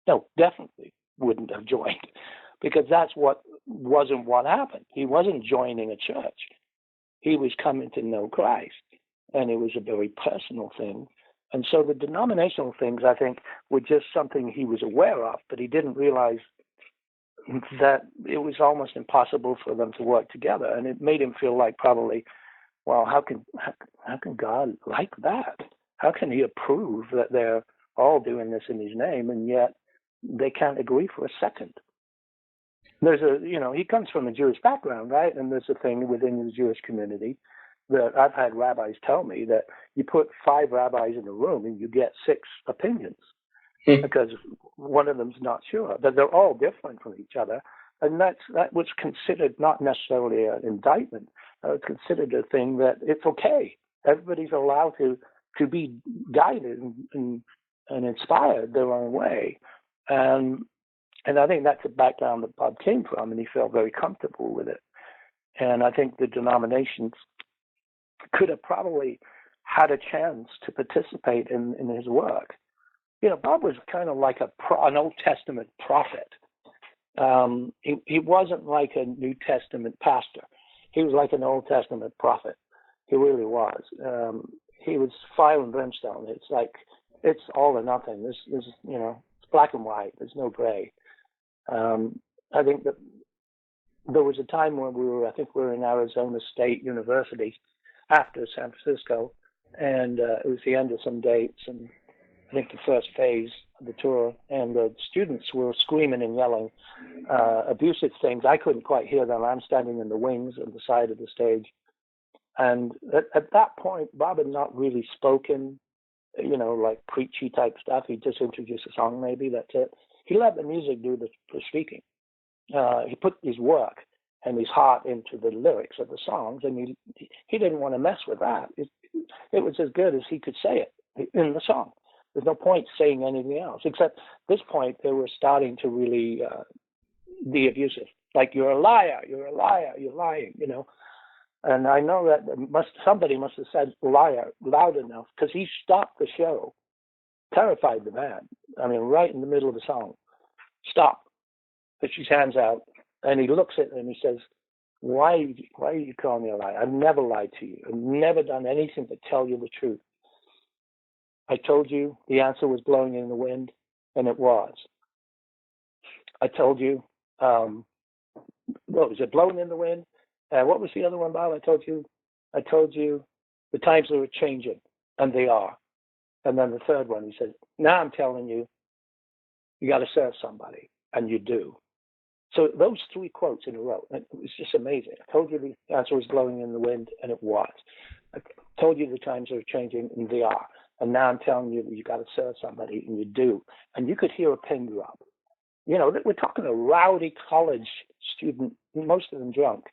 No, definitely wouldn't have joined, because that's wasn't what happened. He wasn't joining a church. He was coming to know Christ, and it was a very personal thing. And so the denominational things, I think, were just something he was aware of, but he didn't realize that it was almost impossible for them to work together. And it made him feel like probably, well, how can God like that? How can he approve that they're all doing this in his name, and yet they can't agree for a second? He comes from a Jewish background, right? And there's a thing within the Jewish community that I've had rabbis tell me that you put 5 rabbis in a room and you get 6 opinions because one of them's not sure. But they're all different from each other. And that was considered not necessarily an indictment. It was considered a thing that it's okay. Everybody's allowed to be guided and inspired their own way. And I think that's the background that Bob came from, and he felt very comfortable with it. And I think the denominations could have probably had a chance to participate in his work. Bob was kind of like an Old Testament prophet. He wasn't like a New Testament pastor. He was like an Old Testament prophet. He really was. He was fire and brimstone. It's like, it's all or nothing. This it's black and white. There's no gray. I think that there was a time when we were in Arizona State University after San Francisco, and it was the end of some dates, and I think the first phase of the tour, and the students were screaming and yelling abusive things. I couldn't quite hear them. I'm standing in the wings on the side of the stage. And at that point, Bob had not really spoken, like preachy type stuff. He just introduced a song, maybe, that's it. He let the music do the speaking. He put his work and his heart into the lyrics of the songs, and he didn't want to mess with that. it was as good as he could say it in the song. There's no point saying anything else, except at this point they were starting to really be abusive. Like, you're a liar, you're lying, And I know that somebody must have said liar loud enough, because he stopped the show, terrified the man. I mean, right in the middle of the song. Stop. Puts his hands out, and he looks at him and he says, why are you calling me a liar? I've never lied to you. I've never done anything but tell you the truth. I told you the answer was blowing in the wind, and it was. I told you, what was it, blowing in the wind? What was the other one, Bob? I told you the times are changing, and they are. And then the third one, he said, now I'm telling you, you got to serve somebody, and you do. So those 3 quotes in a row, it was just amazing. I told you the answer was blowing in the wind, and it was. I told you the times are changing, and they are. And now I'm telling you, you got to serve somebody, and you do. And you could hear a pin drop. We're talking a rowdy college student, most of them drunk.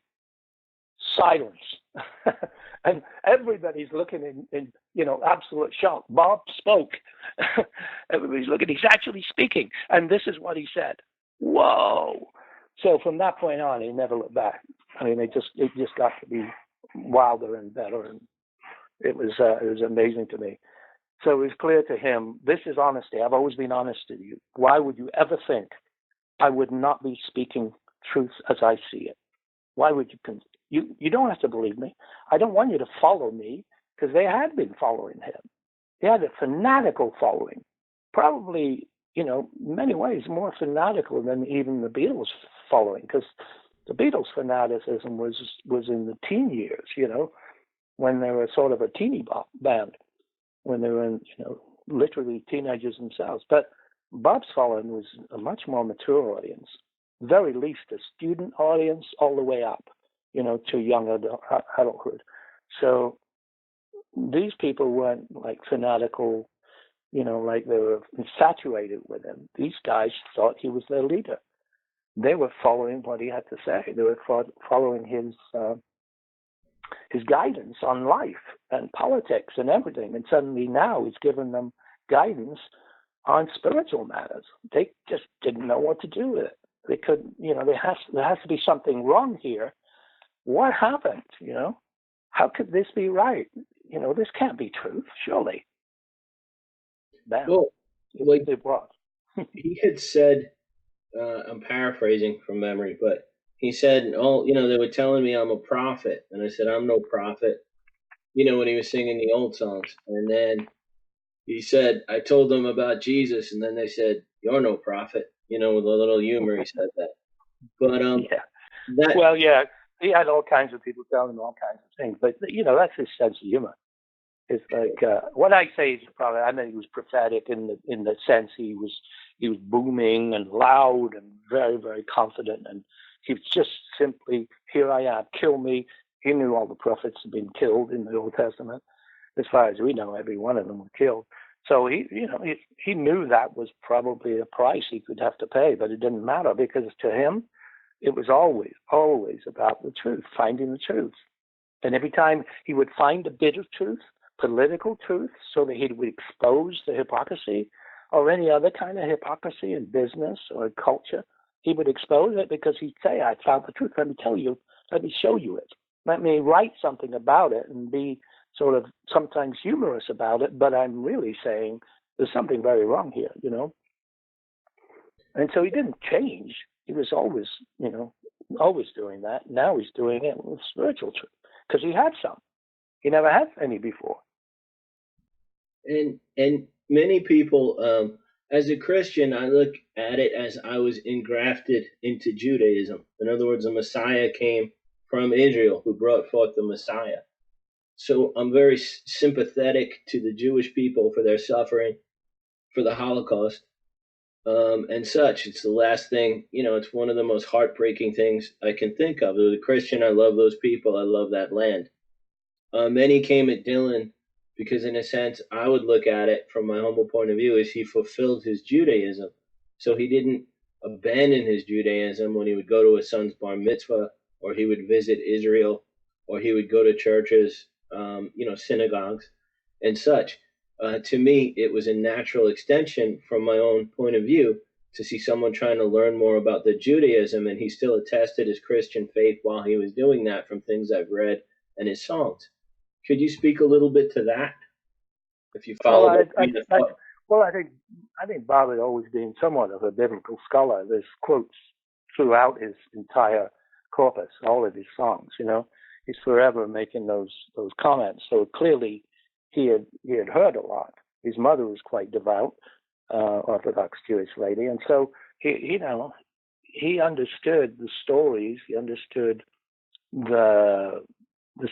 Silence. And everybody's looking in absolute shock. Bob spoke. Everybody's looking. He's actually speaking. And this is what he said. Whoa. So from that point on, he never looked back. I mean, it just got to be wilder and better. And it was amazing to me. So it was clear to him, this is honesty. I've always been honest with you. Why would you ever think I would not be speaking truth as I see it? Why would you? You don't have to believe me. I don't want you to follow me, because they had been following him. They had a fanatical following, probably, in many ways more fanatical than even the Beatles following, because the Beatles fanaticism was in the teen years, when they were sort of a teeny band, when they were, literally teenagers themselves. But Bob's following was a much more mature audience, very least a student audience, all the way up, to young adulthood. So these people weren't like fanatical, like they were infatuated with him. These guys thought he was their leader. They were following what he had to say. They were following his guidance on life and politics and everything. And suddenly now he's given them guidance on spiritual matters. They just didn't know what to do with it. They couldn't, there has to be something wrong here. What happened? How could this be right? This can't be truth, surely. Bam. Well, like it was. He had said, I'm paraphrasing from memory, but he said, "Oh, they were telling me I'm a prophet," and I said, "I'm no prophet." When he was singing the old songs, and then he said, "I told them about Jesus," and then they said, "You're no prophet." With a little humor, he said that. But yeah. Well, yeah, he had all kinds of people telling him all kinds of things, but that's his sense of humor. It's like what I say is probably. I mean, he was prophetic in the sense he was booming and loud and very, very confident, and he was just simply, "Here I am, kill me." He knew all the prophets had been killed in the Old Testament. As far as we know, every one of them were killed. So he knew that was probably a price he could have to pay, but it didn't matter, because to him, it was always about the truth, finding the truth. And every time he would find a bit of truth, political truth, so that he would expose the hypocrisy or any other kind of hypocrisy in business or culture, he would expose it, because he'd say, "I found the truth. Let me tell you. Let me show you it. Let me write something about it," and be sort of sometimes humorous about it, but I'm really saying there's something very wrong here, And so he didn't change. He was always, always doing that. Now he's doing it with spiritual truth, because he had some. He never had any before. And many people, as a Christian, I look at it as I was engrafted into Judaism. In other words, a Messiah came from Israel who brought forth the Messiah. So I'm very sympathetic to the Jewish people for their suffering, for the Holocaust, and such. It's the last thing, it's one of the most heartbreaking things I can think of. As a Christian, I love those people. I love that land. Many came at Dylan because, in a sense, I would look at it from my humble point of view as he fulfilled his Judaism. So he didn't abandon his Judaism when he would go to his son's bar mitzvah, or he would visit Israel, or he would go to churches, synagogues. and such. To me, it was a natural extension from my own point of view to see someone trying to learn more about the Judaism, and he still attested his Christian faith while he was doing that from things I've read and his songs. Could you speak a little bit to that, if you Well, follow my train of I thought? well, I think Bob had always been somewhat of a biblical scholar. There's quotes throughout his entire corpus, all of his songs. You know, he's forever making those comments. So clearly, he had heard a lot. His mother was quite devout, Orthodox Jewish lady, and so he understood the stories. He understood the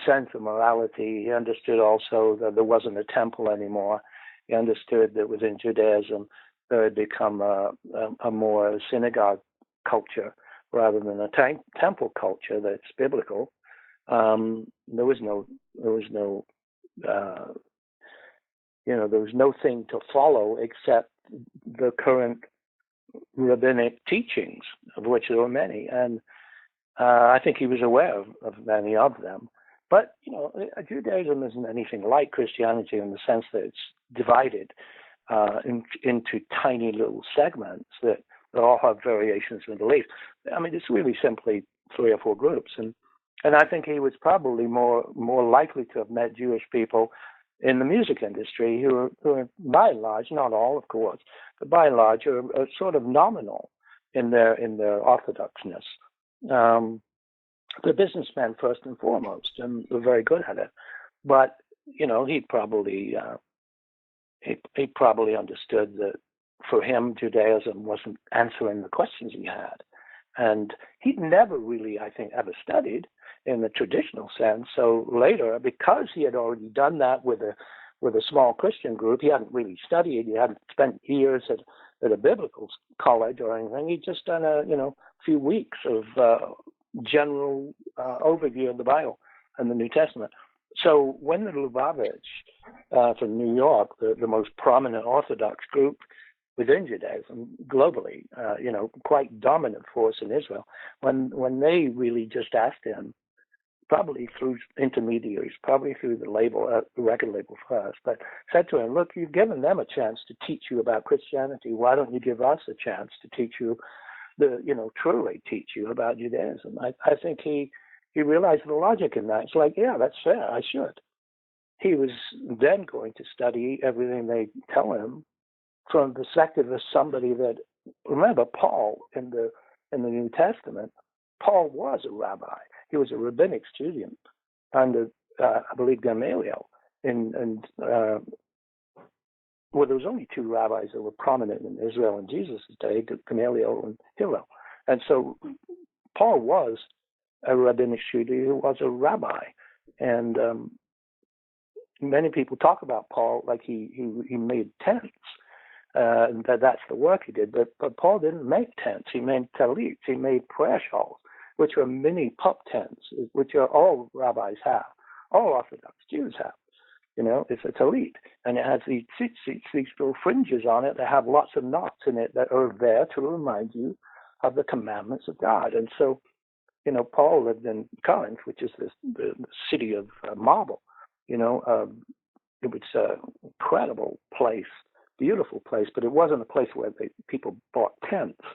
sense of morality. He understood also that there wasn't a temple anymore. He understood that within Judaism there had become a more synagogue culture rather than a temple culture that's biblical. There was no there was no thing to follow except the current rabbinic teachings, of which there were many, and I think he was aware of many of them. But Judaism isn't anything like Christianity in the sense that it's divided into tiny little segments that all have variations in belief. I mean, it's really simply 3 or 4 groups, and I think he was probably more likely to have met Jewish people in the music industry who are by and large, not all, of course, but by and large are sort of nominal in their orthodoxness. The businessmen first and foremost, and were very good at it. But he probably understood that for him Judaism wasn't answering the questions he had, and he'd never really, I think, ever studied in the traditional sense. So later, because he had already done that with a small Christian group, he hadn't really studied. He hadn't spent years at a biblical college or anything. He'd just done a few weeks of general overview of the Bible and the New Testament. So when the Lubavitch from New York, the most prominent Orthodox group within Judaism globally, quite dominant force in Israel, when they really just asked him, probably through intermediaries, probably through the record label first, but said to him, look, you've given them a chance to teach you about Christianity. Why don't you give us a chance to teach you truly teach you about Judaism? I think he realized the logic in that. It's like, yeah, that's fair. I should. He was then going to study everything they tell him from the perspective of somebody that, remember, Paul in the New Testament, Paul was a rabbi. He was a rabbinic student under, I believe, Gamaliel. Well, there was only 2 rabbis that were prominent in Israel in Jesus' day, Gamaliel and Hillel. And so Paul was a rabbinic student who was a rabbi. And many people talk about Paul like he made tents. And that's the work he did. But Paul didn't make tents. He made talits. He made prayer shawls, which are mini pup tents, which are all rabbis have, all Orthodox Jews have. It's a talit, and it has these tzitzits, these little fringes on it that have lots of knots in it that are there to remind you of the commandments of God. And so, Paul lived in Corinth, which is the city of marble. It was an incredible place, beautiful place, but it wasn't a place where people bought tents,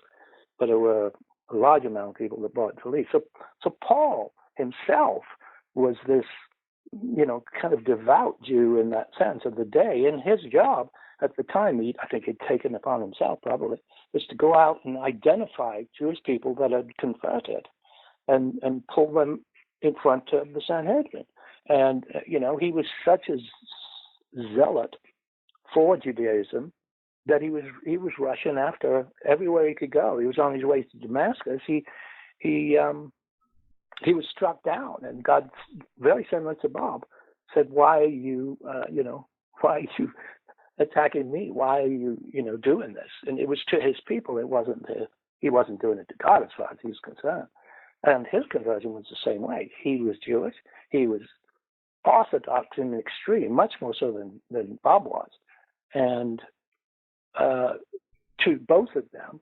but there were a large amount of people that bought talit. So Paul himself was this, kind of devout Jew in that sense of the day. And his job at the time, I think he'd taken upon himself probably, was to go out and identify Jewish people that had converted and pull them in front of the Sanhedrin. And, he was such a zealot for Judaism that he was rushing after everywhere he could go. He was on his way to Damascus. He was struck down, and God, very similar to Bob, said, "Why are you, why are you attacking me? Why are you, doing this?" And it was to his people. He wasn't doing it to God as far as he was concerned. And his conversion was the same way. He was Jewish. He was Orthodox in the extreme, much more so than Bob was. And to both of them,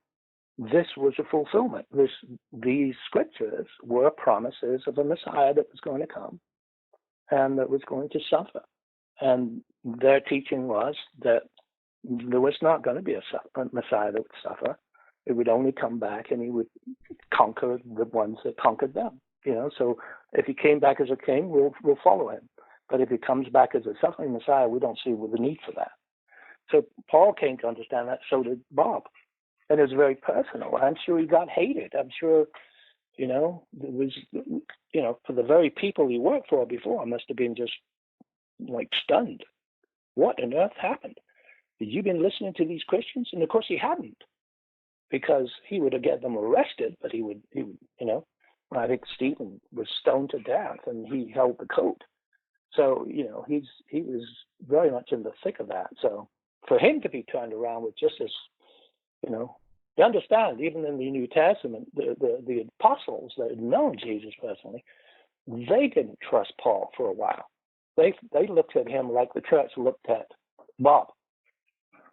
this was a fulfillment. These scriptures were promises of a Messiah that was going to come and that was going to suffer. And their teaching was that there was not going to be a Messiah that would suffer. It would only come back and he would conquer the ones that conquered them. So if he came back as a king, we'll follow him. But if he comes back as a suffering Messiah, we don't see the need for that. So Paul came to understand that. So did Bob. And it was very personal. I'm sure he got hated. I'm sure, it was, for the very people he worked for before, must have been just like stunned. What on earth happened? Had you been listening to these Christians? And of course he hadn't, because he would have get them arrested, but he would, I think Stephen was stoned to death and he held the coat. So, he was very much in the thick of that. So for him to be turned around with just as, you understand, even in the New Testament, the apostles that had known Jesus personally, they didn't trust Paul for a while. They looked at him like the church looked at Bob.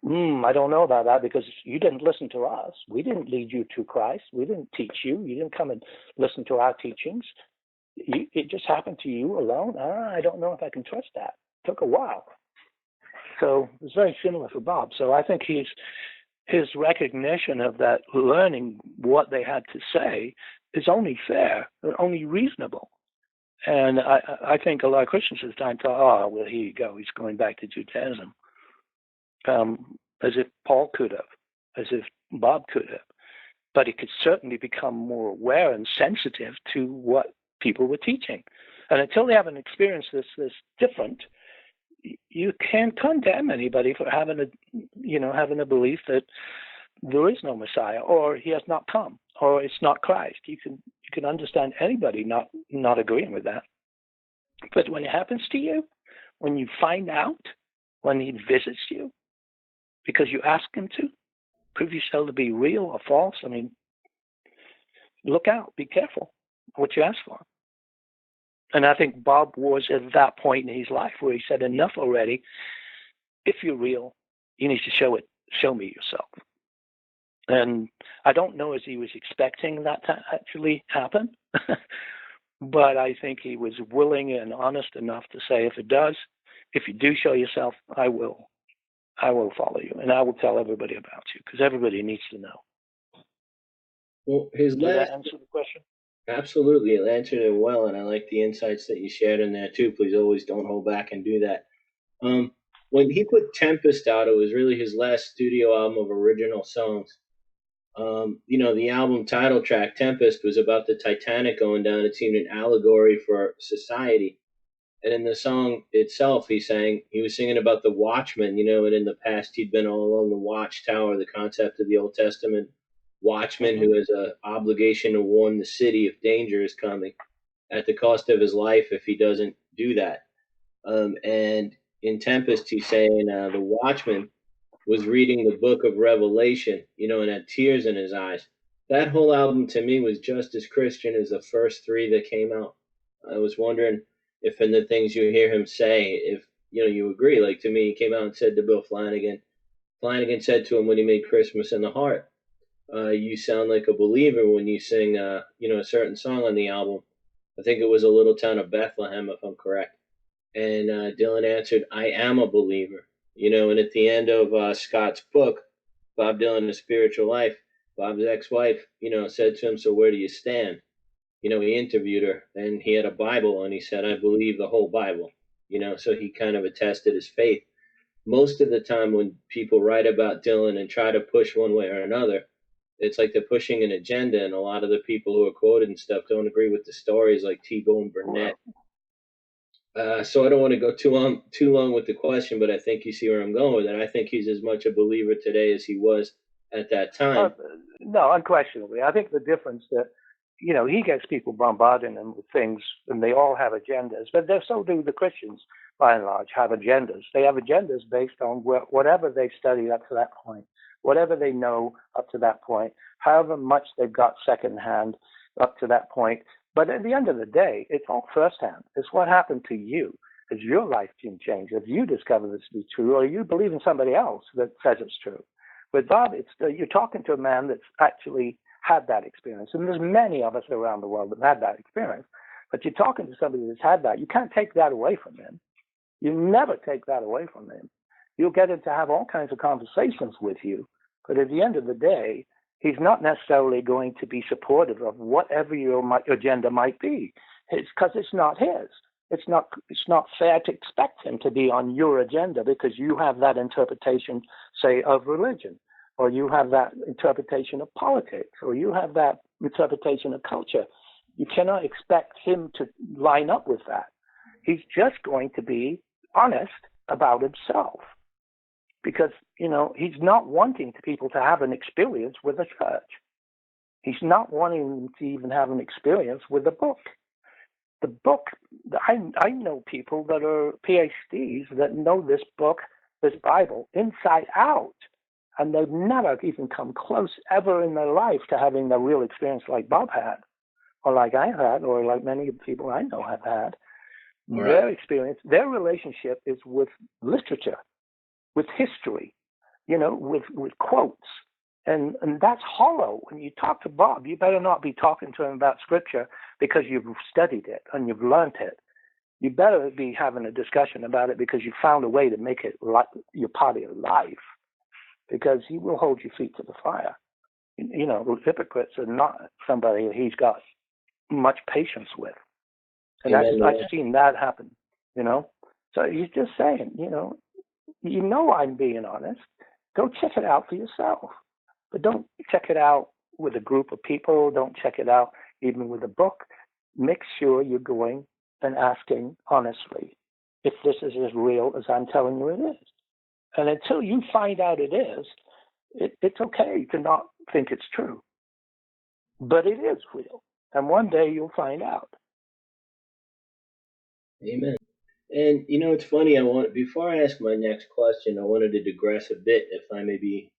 I don't know about that, because you didn't listen to us. We didn't lead you to Christ. We didn't teach you. You didn't come and listen to our teachings. It just happened to you alone. I don't know if I can trust that. It took a while. So it was very similar for Bob. So I think his recognition of that, learning what they had to say, is only fair, only reasonable. And I think a lot of Christians at the time thought, well, here you go, he's going back to Judaism. As if Paul could have, as if Bob could have. But he could certainly become more aware and sensitive to what people were teaching. And until they haven't experienced this different, you can't condemn anybody for having a belief that there is no Messiah, or he has not come, or it's not Christ. You can understand anybody not agreeing with that. But when it happens to you, when you find out, when he visits you, because you ask him to, prove yourself to be real or false, look out, be careful what you ask for. And I think Bob was at that point in his life where he said, enough already. If you're real, you need to show me yourself. And I don't know if he was expecting that to actually happen, but I think he was willing and honest enough to say, if it does, if you do show yourself, I will follow you, and I will tell everybody about you, because everybody needs to know. Well, Did that answer the question? Absolutely, it answered it well, and I like the insights that you shared in there too. Please always don't hold back and do that. When he put Tempest out, it was really his last studio album of original songs. The album title track, Tempest, was about the Titanic going down. It seemed an allegory for society. And in the song itself, he was singing about the watchman, and in the past he'd been all along the watchtower, the concept of the Old Testament watchman who has an obligation to warn the city if danger is coming at the cost of his life if he doesn't do that. And in Tempest, he's saying the watchman was reading the book of Revelation, and had tears in his eyes. That whole album to me was just as Christian as the first three that came out. I was wondering if in the things you hear him say, if you agree. Like, to me, he came out and said to Bill Flanagan said to him when he made Christmas in the Heart, you sound like a believer when you sing a certain song on the album. I think it was A Little Town of Bethlehem, if I'm correct. And Dylan answered, I am a believer. And at the end of Scott's book, Bob Dylan, A Spiritual Life, Bob's ex-wife, said to him, so where do you stand? He interviewed her, and he had a Bible, and he said, I believe the whole Bible, so he kind of attested his faith. Most of the time when people write about Dylan and try to push one way or another, it's like they're pushing an agenda, and a lot of the people who are quoted and stuff don't agree with the stories, like T-Bone Burnett. So I don't want to go too long with the question, but I think you see where I'm going with it. I think he's as much a believer today as he was at that time. No, unquestionably. I think the difference that, he gets people bombarding him with things, and they all have agendas, but so do the Christians, by and large, have agendas. They have agendas based on whatever they've studied up to that point, whatever they know up to that point, however much they've got secondhand up to that point. But at the end of the day, it's all firsthand. It's what happened to you. Has your life been changed? Have you discovered this to be true, or you believe in somebody else that says it's true? With Bob, you're talking to a man that's actually had that experience. And there's many of us around the world that have had that experience. But you're talking to somebody that's had that. You can't take that away from him. You never take that away from him. You'll get him to have all kinds of conversations with you, but at the end of the day, he's not necessarily going to be supportive of whatever your agenda might be. It's because it's not his. It's not fair to expect him to be on your agenda because you have that interpretation, say, of religion, or you have that interpretation of politics, or you have that interpretation of culture. You cannot expect him to line up with that. He's just going to be honest about himself because, he's not wanting people to have an experience with a church. He's not wanting them to even have an experience with a book. The book, I know people that are PhDs that know this book, this Bible, inside out, and they've never even come close ever in their life to having a real experience like Bob had, or like I had, or like many people I know have had. Right. Their experience, their relationship is with literature, with history, with quotes. And that's hollow. When you talk to Bob, you better not be talking to him about scripture because you've studied it and you've learned it. You better be having a discussion about it because you found a way to make it like your part of your life, because he will hold your feet to the fire. Hypocrites are not somebody he's got much patience with. And I've seen that happen, So he's just saying, I'm being honest. Go check it out for yourself. But don't check it out with a group of people. Don't check it out even with a book. Make sure you're going and asking honestly if this is as real as I'm telling you it is. And until you find out it is, it's okay to not think it's true. But it is real. And one day you'll find out. Amen. And it's funny. Before I ask my next question, I wanted to digress a bit, if I may be.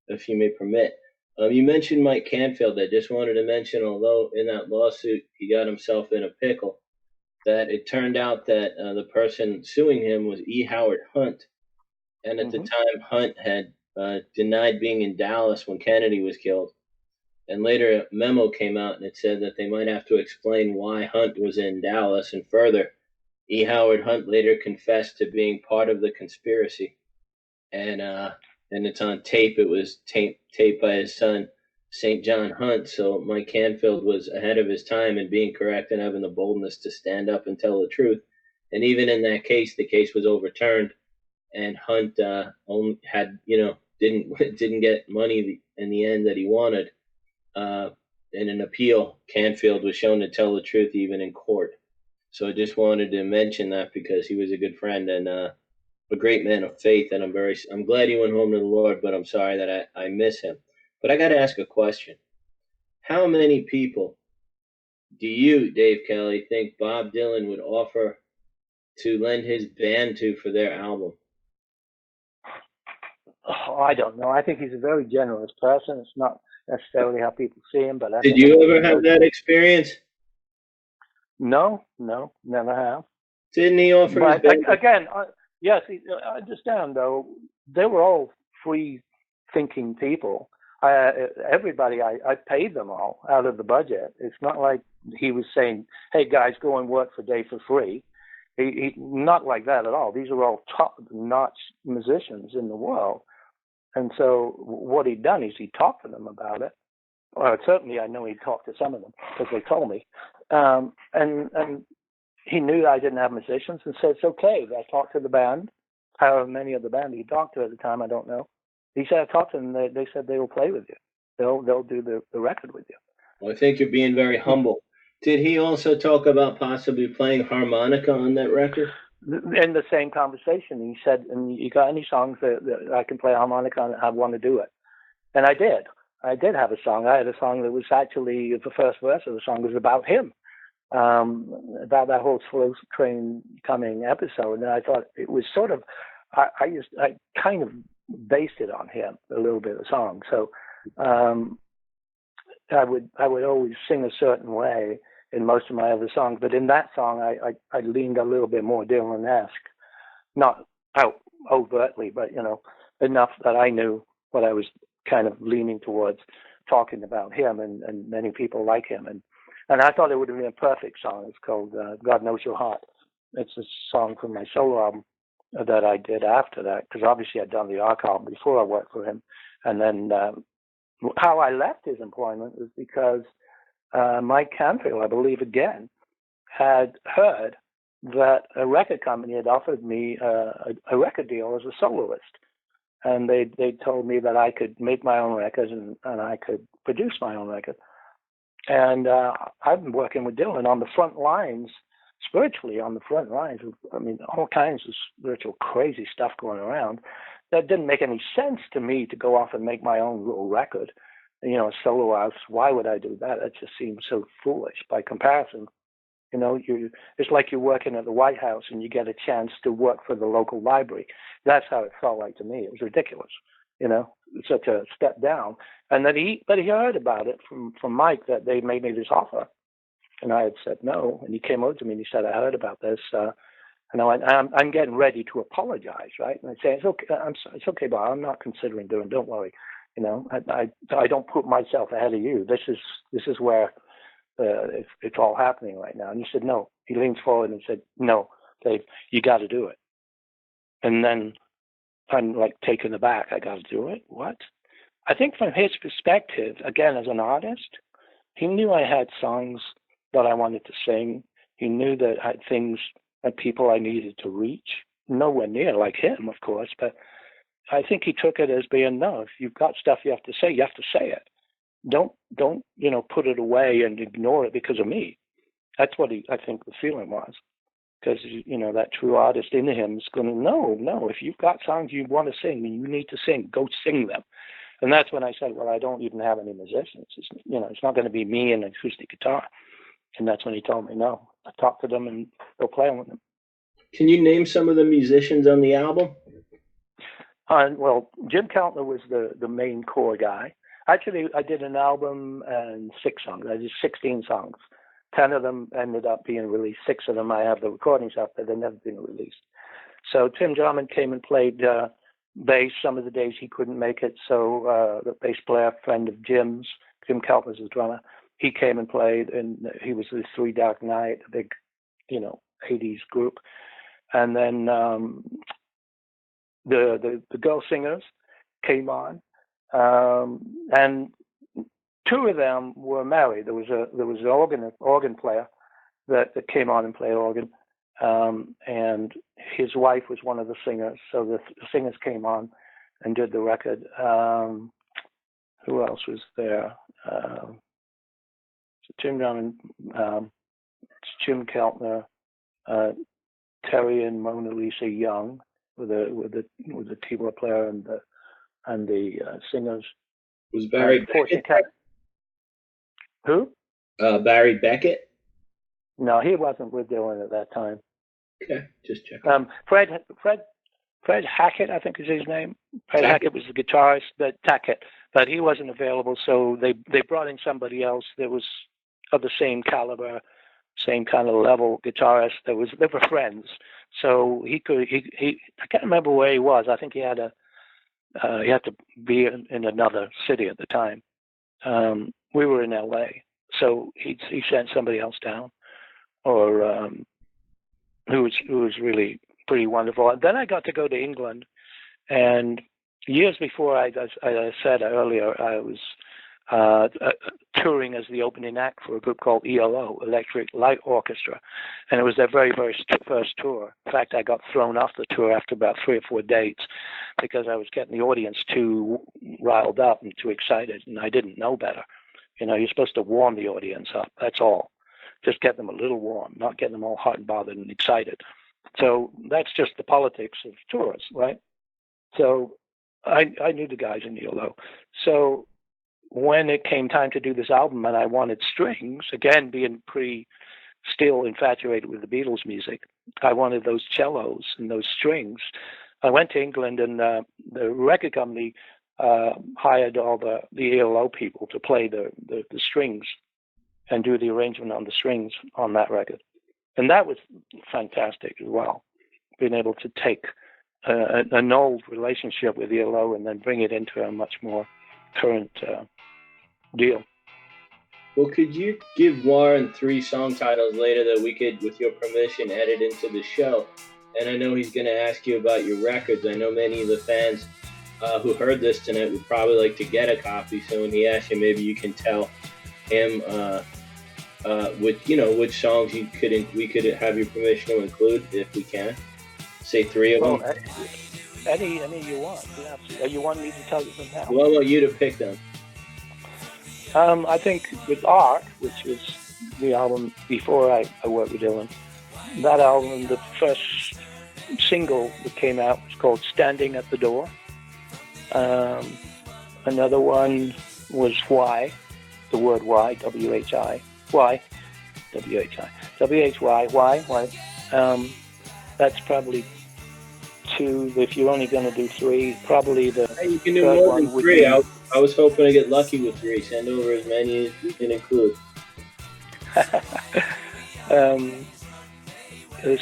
If you may permit. You mentioned Mike Canfield. I just wanted to mention, although in that lawsuit he got himself in a pickle, that it turned out that the person suing him was E. Howard Hunt. And at the time, Hunt had denied being in Dallas when Kennedy was killed. And later a memo came out and it said that they might have to explain why Hunt was in Dallas. And further, E. Howard Hunt later confessed to being part of the conspiracy. And it's on tape. It was taped by his son, St. John Hunt. So Mike Canfield was ahead of his time in being correct and having the boldness to stand up and tell the truth. And even in that case, the case was overturned, and Hunt only had didn't get money in the end that he wanted. In an appeal, Canfield was shown to tell the truth even in court. So I just wanted to mention that because he was a good friend and a great man of faith, and I'm glad he went home to the Lord, but I'm sorry that I miss him. But I got to ask a question. How many people do you, Dave Kelly, think Bob Dylan would offer to lend his band to for their album? Oh, I don't know. I think he's a very generous person. It's not necessarily how people see him, but did you ever have that experience? No, never have. Didn't he offer his band? Again, yes, I understand, though. They were all free-thinking people. Everybody, I paid them all out of the budget. It's not like he was saying, hey, guys, go and work for Dave for free. He not like that at all. These are all top-notch musicians in the world. And so what he'd done is he talked to them about it. Or certainly I know he talked to some of them because they told me. And he knew I didn't have musicians and said, it's okay. I talked to the band, however many of the band he talked to at the time, I don't know. He said, I talked to them. They said they will play with you. They'll do the record with you. Well, I think you're being very humble. Did he also talk about possibly playing harmonica on that record? In the same conversation, he said, and you got any songs that I can play harmonica on? I want to do it. And I did. I did have a song. I had a song that was actually, the first verse of the song was about him. About that whole slow train coming episode, and I thought it was sort of, I kind of based it on him a little bit of the song. So I would always sing a certain way in most of my other songs, but in that song I leaned a little bit more Dylan-esque, not out overtly, but enough that I knew what I was kind of leaning towards, talking about him and many people like him. And I thought it would have been a perfect song. It's called God Knows Your Heart. It's a song from my solo album that I did after that, because obviously I'd done the Ark album before I worked for him. And then how I left his employment was because Mike Canfield, I believe again, had heard that a record company had offered me a record deal as a soloist. And they told me that I could make my own records and I could produce my own record. And I've been working with Dylan on the front lines, spiritually on the front lines. I mean, all kinds of spiritual crazy stuff going around. That didn't make any sense to me to go off and make my own little record, a solo house. Why would I do that? That just seems so foolish by comparison. It's like you're working at the White House and you get a chance to work for the local library. That's how it felt like to me. It was ridiculous, such a step down. And then he heard about it from Mike, that they made me this offer. And I had said no. And he came over to me and he said, I heard about this. And I went, I'm getting ready to apologize, right? And I say, it's okay, it's okay, Bob. I'm not considering doing. Don't worry. I don't put myself ahead of you. This is where it's all happening right now. And he said, no. He leans forward and said, no, Dave, you got to do it. And then I'm like taken aback. I got to do it? What? I think from his perspective, again, as an artist, he knew I had songs that I wanted to sing. He knew that I had things and people I needed to reach. Nowhere near like him, of course, but I think he took it as being, no, if you've got stuff you have to say it. Don't put it away and ignore it because of me. That's what I think the feeling was. Because, that true artist in him is going to, no, if you've got songs you want to sing and you need to sing, go sing them. And that's when I said, well, I don't even have any musicians. It's not going to be me and an acoustic guitar. And that's when he told me, no. I talked to them and go play with them. Can you name some of the musicians on the album? Well, Jim Keltner was the main core guy. Actually, I did an album and 6 songs. I did 16 songs. 10 of them ended up being released. 6 of them I have the recordings up, but they've never been released. So Tim Drummond came and played bass some of the days he couldn't make it. So the bass player, friend of Jim's, Jim Keltner's the drummer, he came and played, and he was the Three Dark Night, a big, 80s group. And then the girl singers came on, and 2 of them were married. There was an organ player that came on and played organ, and his wife was one of the singers. So the singers came on and did the record. Who else was there? Tim Drummond, Jim Keltner, Terry and Mona Lisa Young with the keyboard player and the singers. Was Barry Beckett? Who? Barry Beckett? No, he wasn't with Dylan at that time. Okay, just checking. Fred Hackett, I think is his name. Fred Hackett was the guitarist, but he wasn't available, so they brought in somebody else that was of the same caliber, same kind of level guitarist. They were friends, so he I can't remember where he was. I think he had to be in another city at the time. We were in LA, so he sent somebody else down, or who was really pretty wonderful. And then I got to go to England, and years before, as I said earlier, I was touring as the opening act for a group called ELO, Electric Light Orchestra, and it was their very, very first tour. In fact, I got thrown off the tour after about 3 or 4 dates because I was getting the audience too riled up and too excited, and I didn't know better. You're supposed to warm the audience up. That's all. Just get them a little warm, not get them all hot and bothered and excited. So that's just the politics of tours, right? So I knew the guys in ELO. So when it came time to do this album and I wanted strings, again, being still infatuated with the Beatles music, I wanted those cellos and those strings. I went to England, and the record company hired all the ELO people to play the strings and do the arrangement on the strings on that record. And that was fantastic as well, being able to take an old relationship with ELO and then bring it into a much more current deal. Well, could you give Warren three song titles later that we could, with your permission, edit into the show? And I know he's going to ask you about your records. I know many of the fans who heard this tonight would probably like to get a copy. So when he asks you, maybe you can tell him which songs we could have your permission to include if we can. Say three of them. Any you want. Yeah. You want me to tell you them now? Well, I want you to pick them. I think with Art, which was the album before I worked with Dylan, that album, the first single that came out was called Standing at the Door. Another one was Why, the word Why, W-H-I, Why, W-H-I, W-H-Y, Why. That's probably two. If you're only going to do three, probably the hey, you can do more than three. I was hoping to get lucky with three. Send over as many as you can include. This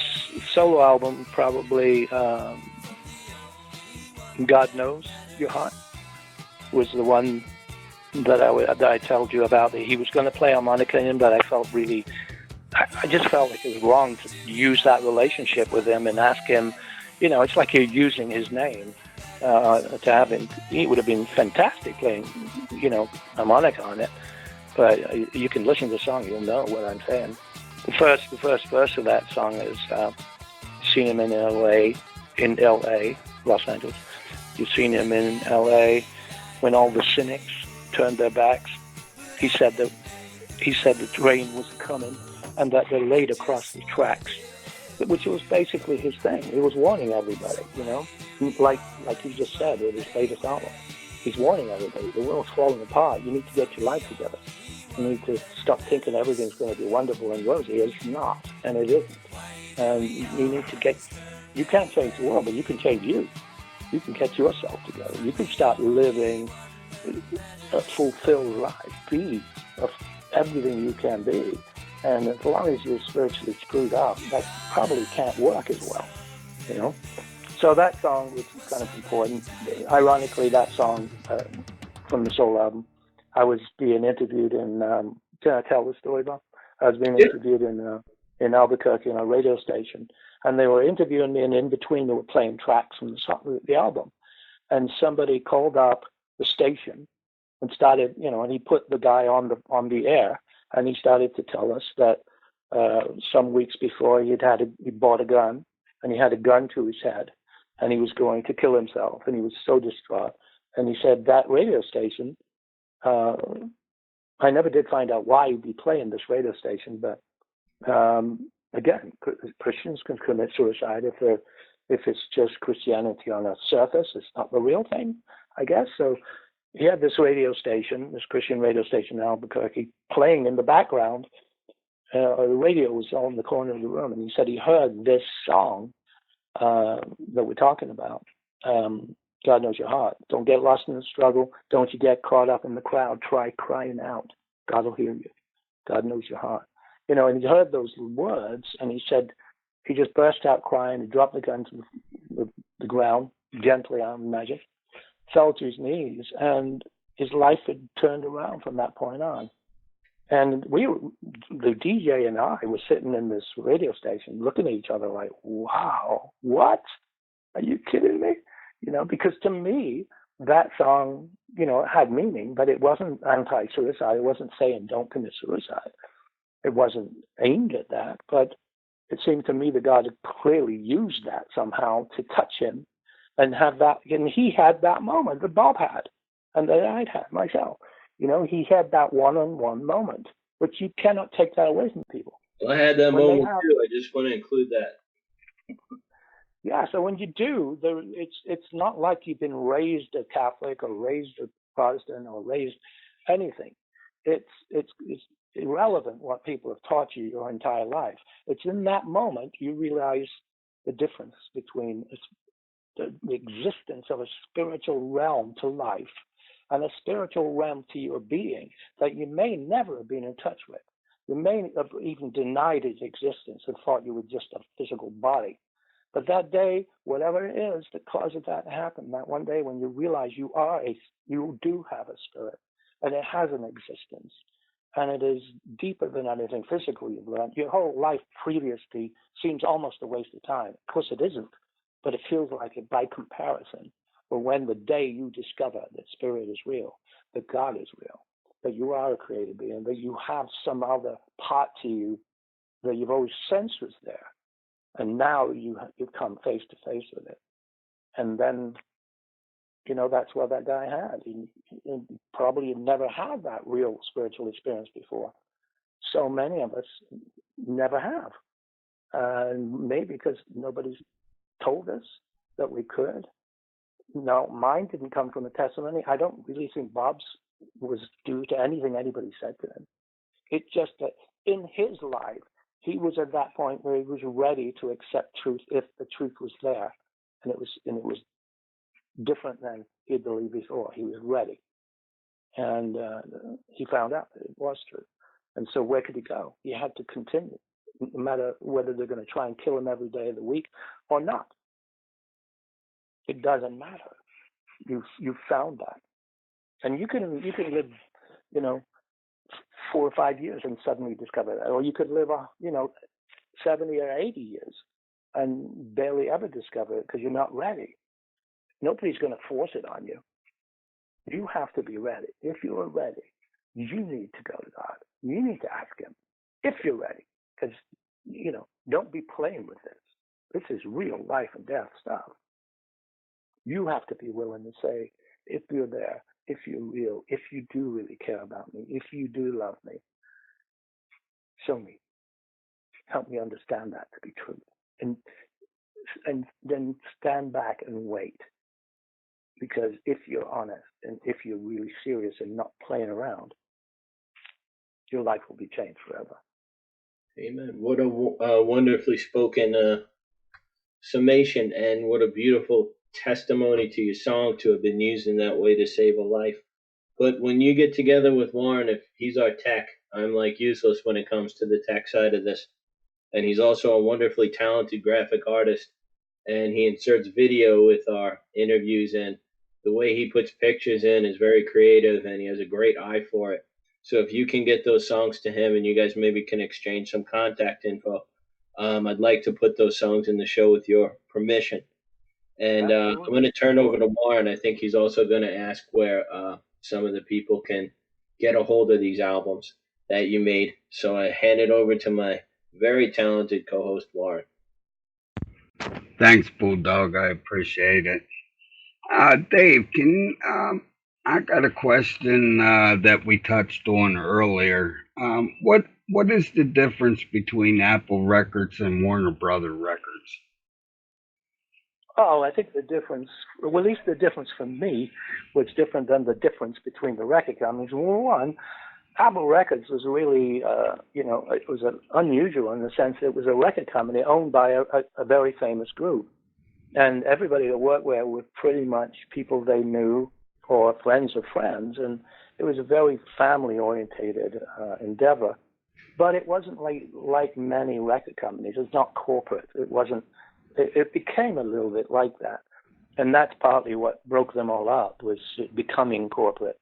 solo album, probably God Knows Your Heart, was the one that I told you about. That he was going to play harmonica in, but I just felt like it was wrong to use that relationship with him and ask him. It's like you're using his name to have him. He would have been fantastic playing, harmonica on it. But you can listen to the song, you'll know what I'm saying. The first verse of that song is seen him in L.A., Los Angeles. You've seen him in L.A. when all the cynics turned their backs. He said the train was coming and that they laid across the tracks, which was basically his thing. He was warning everybody, like you just said with his latest album. He's warning everybody, the world's falling apart. You need to get your life together. You need to stop thinking everything's going to be wonderful and rosy. It's not, and it isn't. And you can't change the world, but you can change you. You can get yourself together. You can start living a fulfilled life, be of everything you can be. And as long as you're spiritually screwed up, that probably can't work as well, So that song was kind of important. Ironically, that song from the soul album, I was being interviewed in, can I tell the story, Bob? I was being interviewed in Albuquerque on a radio station, and they were interviewing me, and in between they were playing tracks from the album. And somebody called up the station and started, and he put the guy on the air, and he started to tell us that some weeks before he bought a gun, and he had a gun to his head, and he was going to kill himself, and he was so distraught. And he said that radio station, I never did find out why he'd be playing this radio station, but again, Christians can commit suicide if it's just Christianity on a surface. It's not the real thing, I guess. So he had this radio station, this Christian radio station in Albuquerque, playing in the background. The radio was all in the corner of the room, and he said he heard this song that we're talking about. God Knows Your Heart. Don't get lost in the struggle. Don't you get caught up in the crowd. Try crying out. God will hear you. God knows your heart. And he heard those words, and he said he just burst out crying. He dropped the gun to the ground, gently, I imagine, fell to his knees, and his life had turned around from that point on. And the DJ and I were sitting in this radio station looking at each other like, wow, what? Are you kidding me? Because to me, that song, had meaning, but it wasn't anti-suicide. It wasn't saying don't commit suicide. It wasn't aimed at that, but it seemed to me that God had clearly used that somehow to touch him and have that. And he had that moment that Bob had and that I'd had myself. He had that one-on-one moment, but you cannot take that away from people. Well, I had that moment too. I just want to include that. Yeah, so when you do, it's not like you've been raised a Catholic or raised a Protestant or raised anything. It's irrelevant what people have taught you your entire life. It's in that moment you realize the difference between the existence of a spiritual realm to life and a spiritual realm to your being that you may never have been in touch with. You may have even denied its existence and thought you were just a physical body. But that day, whatever it is that causes that to happen, that one day when you realize you do have a spirit and it has an existence, and it is deeper than anything physical you've learned. Your whole life previously seems almost a waste of time. Of course it isn't, but it feels like it by comparison. But when the day you discover that spirit is real, that God is real, that you are a created being, that you have some other part to you that you've always sensed was there, and now you come face to face with it. And then, that's what that guy had. He probably had never had that real spiritual experience before. So many of us never have. Maybe because nobody's told us that we could. No, mine didn't come from a testimony. I don't really think Bob's was due to anything anybody said to him. It's just that in his life, he was at that point where he was ready to accept truth if the truth was there, and it was different than he believed before. He was ready, and he found out that it was true. And so where could he go? He had to continue, no matter whether they're going to try and kill him every day of the week or not. It doesn't matter. You found that, and you can live, 4 or 5 years and suddenly discover that, or you could live, 70 or 80 years and barely ever discover it because you're not ready. Nobody's going to force it on you. You have to be ready. If you're ready, you need to go to God. You need to ask Him if you're ready, because don't be playing with this. This is real life and death stuff. You have to be willing to say, if you're there, if you're real, if you do really care about me, if you do love me, show me. Help me understand that to be true. And then stand back and wait. Because if you're honest and if you're really serious and not playing around, your life will be changed forever. Amen. What a wonderfully spoken summation, and what a beautiful testimony to your song to have been used in that way to save a life. But when you get together with Warren, if he's our tech, I'm like useless when it comes to the tech side of this. And he's also a wonderfully talented graphic artist, and he inserts video with our interviews, and the way he puts pictures in is very creative, and he has a great eye for it. So if you can get those songs to him and you guys maybe can exchange some contact info, I'd like to put those songs in the show with your permission. And I'm going to turn over to Warren. I think he's also going to ask where some of the people can get a hold of these albums that you made. So I hand it over to my very talented co-host, Warren. Thanks, Bulldog. I appreciate it. Dave, I got a question that we touched on earlier. What is the difference between Apple Records and Warner Brother Records? Oh, I think the difference, well, at least the difference for me, was different than the difference between the record companies. One, Apple Records was really, it was unusual in the sense that it was a record company owned by a very famous group. And everybody that worked there were pretty much people they knew or friends of friends. And it was a very family-orientated endeavor. But it wasn't like many record companies. It's not corporate. It became a little bit like that. And that's partly what broke them all up, was becoming corporate.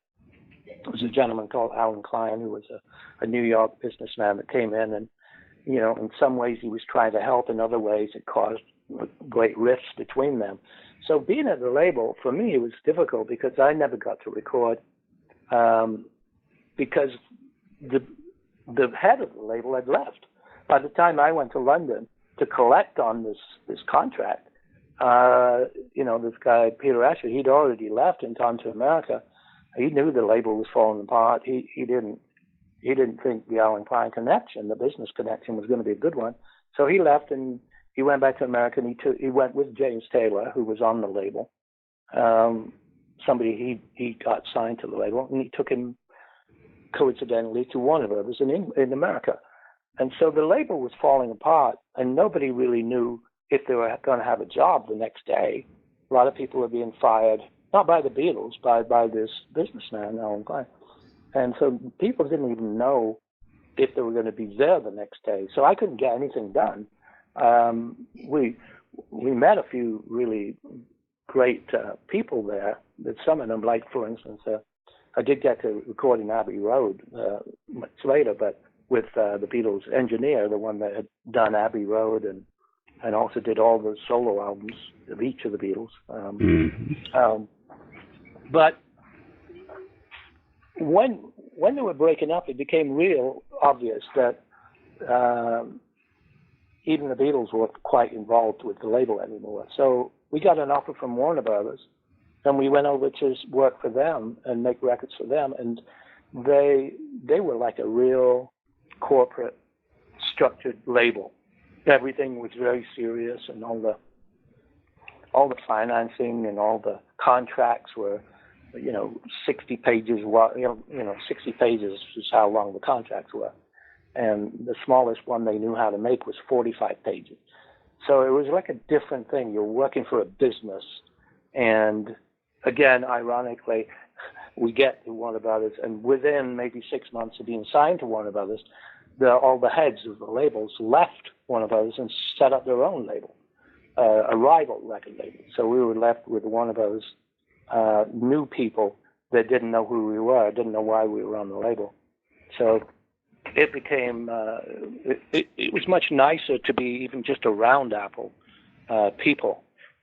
There was a gentleman called Alan Klein, who was a New York businessman that came in, and, in some ways he was trying to help. In other ways, it caused great rifts between them. So being at the label, for me, it was difficult because I never got to record, because the head of the label had left. By the time I went to London to collect on this contract, this guy, Peter Asher, he'd already left and gone to America. He knew the label was falling apart. He didn't think the Alan Klein connection, the business connection, was going to be a good one. So he left and he went back to America, and he went with James Taylor, who was on the label. Somebody he got signed to the label, and he took him coincidentally to Warner Brothers in America. And so the label was falling apart, and nobody really knew if they were going to have a job the next day. A lot of people were being fired, not by the Beatles, by this businessman, Alan Klein. And so people didn't even know if they were going to be there the next day. So I couldn't get anything done. We met a few really great people there. That some of them, like, for instance, I did get to recording Abbey Road much later, but with the Beatles engineer, the one that had done Abbey Road and also did all the solo albums of each of the Beatles. But when they were breaking up, it became real obvious that even the Beatles weren't quite involved with the label anymore. So we got an offer from Warner Brothers, and we went over to work for them and make records for them. And they were like a real corporate structured label. Everything was very serious, and all the financing and all the contracts were, 60 pages. 60 pages is how long the contracts were, and the smallest one they knew how to make was 45 pages. So it was like a different thing. You're working for a business, and again, ironically, we get to Warner Brothers, and within maybe 6 months of being signed to Warner Brothers, all the heads of the labels left Warner Brothers and set up their own label, a rival record label. So we were left with Warner Brothers new people that didn't know who we were, didn't know why we were on the label. So it became, it was much nicer to be even just around Apple people.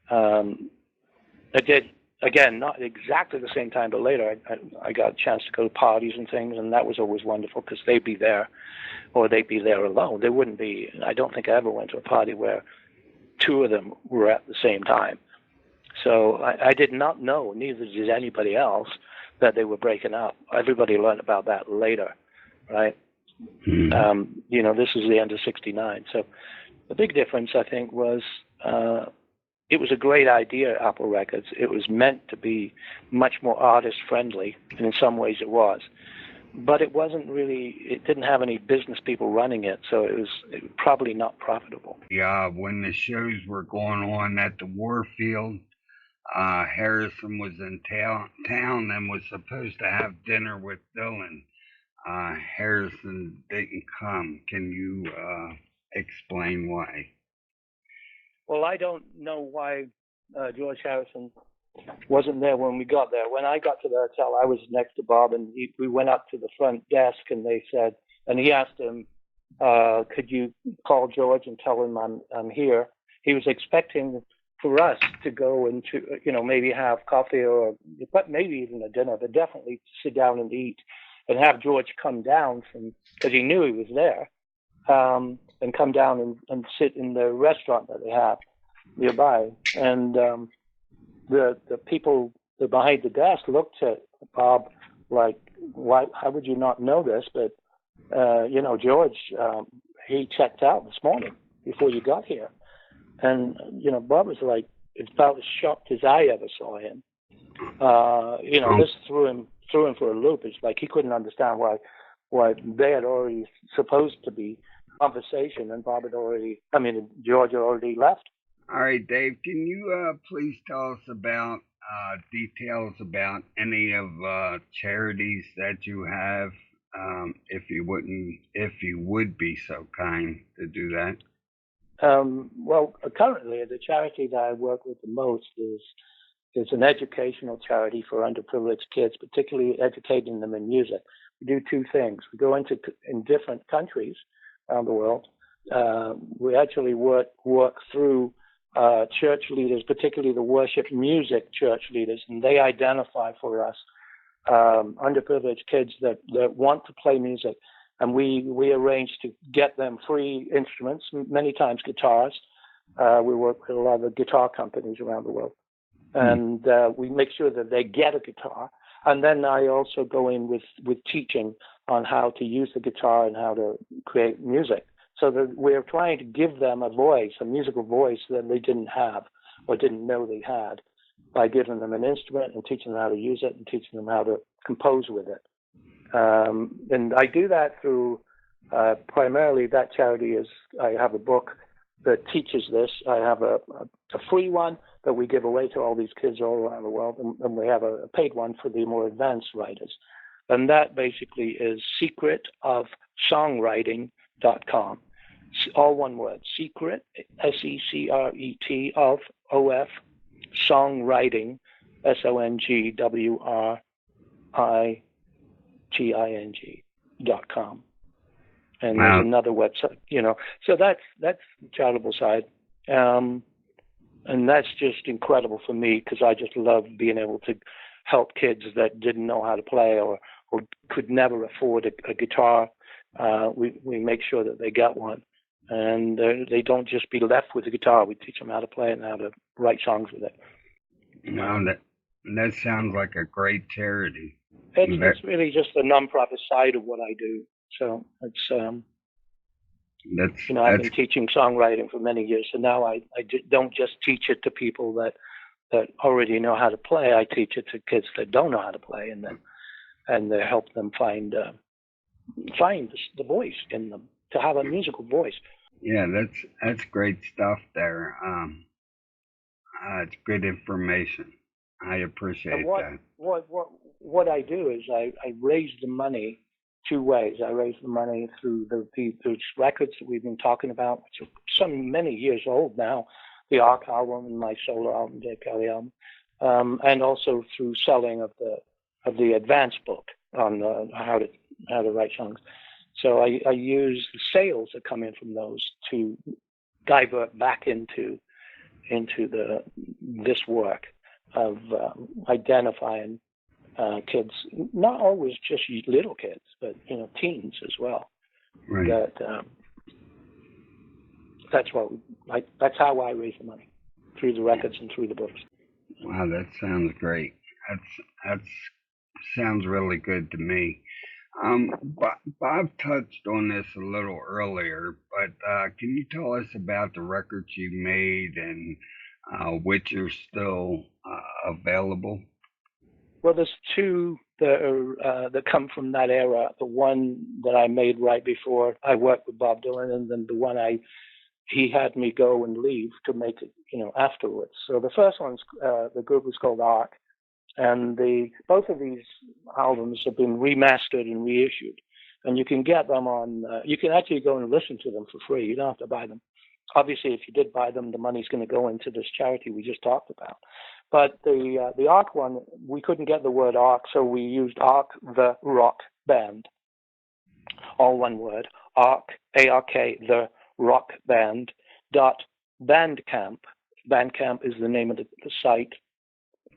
I did, again, not exactly the same time, but later I got a chance to go to parties and things, and that was always wonderful because they'd be there, or they'd be there alone. They wouldn't be, I don't think I ever went to a party where two of them were at the same time. So I did not know, neither did anybody else, that they were breaking up. Everybody learned about that later, right? This is the end of '69. So the big difference, I think, was it was a great idea, Apple Records. It was meant to be much more artist-friendly, and in some ways it was. But it wasn't really, it didn't have any business people running it, so it was probably not profitable. Yeah, when the shows were going on at the Warfield, Harrison was in town and was supposed to have dinner with Dylan. Harrison didn't come. Can you explain why? Well, I don't know why George Harrison wasn't there when we got there. When I got to the hotel, I was next to Bob, and we went up to the front desk, and they said, and he asked him, could you call George and tell him I'm here? He was expecting for us to go and to, maybe have coffee but maybe even a dinner, but definitely sit down and eat, and have George come down because he knew he was there, and come down and sit in the restaurant that they have nearby. And the people behind the desk looked at Bob like, why? How would you not know this? But George, he checked out this morning before you got here, and Bob was like, it's about as shocked as I ever saw him. This threw him for a loop. It's like he couldn't understand why they had already supposed to be conversation, and George had already left. All right, Dave, can you please tell us about details about any of charities that you have, if you would be so kind to do that? Well, currently the charity that I work with the most is an educational charity for underprivileged kids, particularly educating them in music. We do two things. We go in different countries around the world. We actually work through church leaders, particularly the worship music church leaders, and they identify for us underprivileged kids that want to play music, and we arrange to get them free instruments, many times guitars. We work with a lot of the guitar companies around the world, and we make sure that they get a guitar. And then I also go in with teaching on how to use the guitar and how to create music. So that we're trying to give them a voice, a musical voice that they didn't have or didn't know they had, by giving them an instrument and teaching them how to use it and teaching them how to compose with it. And I do that through, primarily that charity is, I have a book that teaches this. I have a free one that we give away to all these kids all around the world, and we have a paid one for the more advanced writers. And that basically is secretofsongwriting.com. All one word, secret, SECRET of OF, songwriting, SONGWRITING.com. WilburyGeorge.com. And Wow. there's another website, So that's the charitable side. And that's just incredible for me because I just love being able to help kids that didn't know how to play or could never afford a guitar. We make sure that they get one. And they don't just be left with a guitar. We teach them how to play it and how to write songs with it. Wow, that sounds like a great charity. It's really just the non-profit side of what I do. So it's I've been teaching songwriting for many years, so now I don't just teach it to people that already know how to play. I teach it to kids that don't know how to play, and help them find the voice in them, to have a musical voice. Yeah, that's great stuff there. It's good information. I appreciate that. What I do is I raise the money two ways. I raise the money through those records that we've been talking about, which are many years old now, the Ark album and my solo album, Dave Kelly album, and also through selling of the advanced book on how to write songs. So I use the sales that come in from those to divert back into this work of identifying kids, not always just little kids, but teens as well. Right. That's how I raise the money, through the records and through the books. Wow, that sounds great. That sounds really good to me. Bob touched on this a little earlier, but can you tell us about the records you made and which are still available? Well, there's two that come from that era. The one that I made right before I worked with Bob Dylan, and then the one he had me go and leave to make it, afterwards. So the first one's the group was called Ark, and both of these albums have been remastered and reissued, and you can get them on. You can actually go and listen to them for free. You don't have to buy them. Obviously, if you did buy them, the money's going to go into this charity we just talked about. But the Ark one, we couldn't get the word Ark, so we used Ark the Rock Band, all one word. Ark, A-R-K, the Rock Band. .bandcamp. Bandcamp is the name of the site.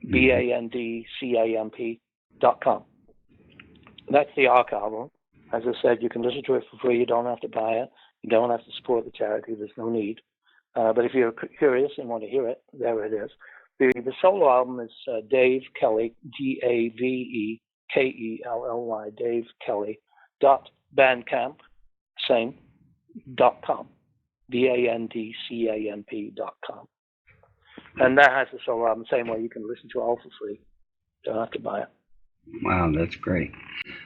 BANDCAMP.com. That's the Ark album. As I said, you can listen to it for free. You don't have to buy it. You don't have to support the charity. There's no need. But if you're curious and want to hear it, there it is. The solo album is Dave Kelly, DAVEKELLY, Dave Kelly, .bandcamp, same, .com, BANDCAMP.com. And that has the solo album, same way you can listen to it all for free. Don't have to buy it. Wow, that's great.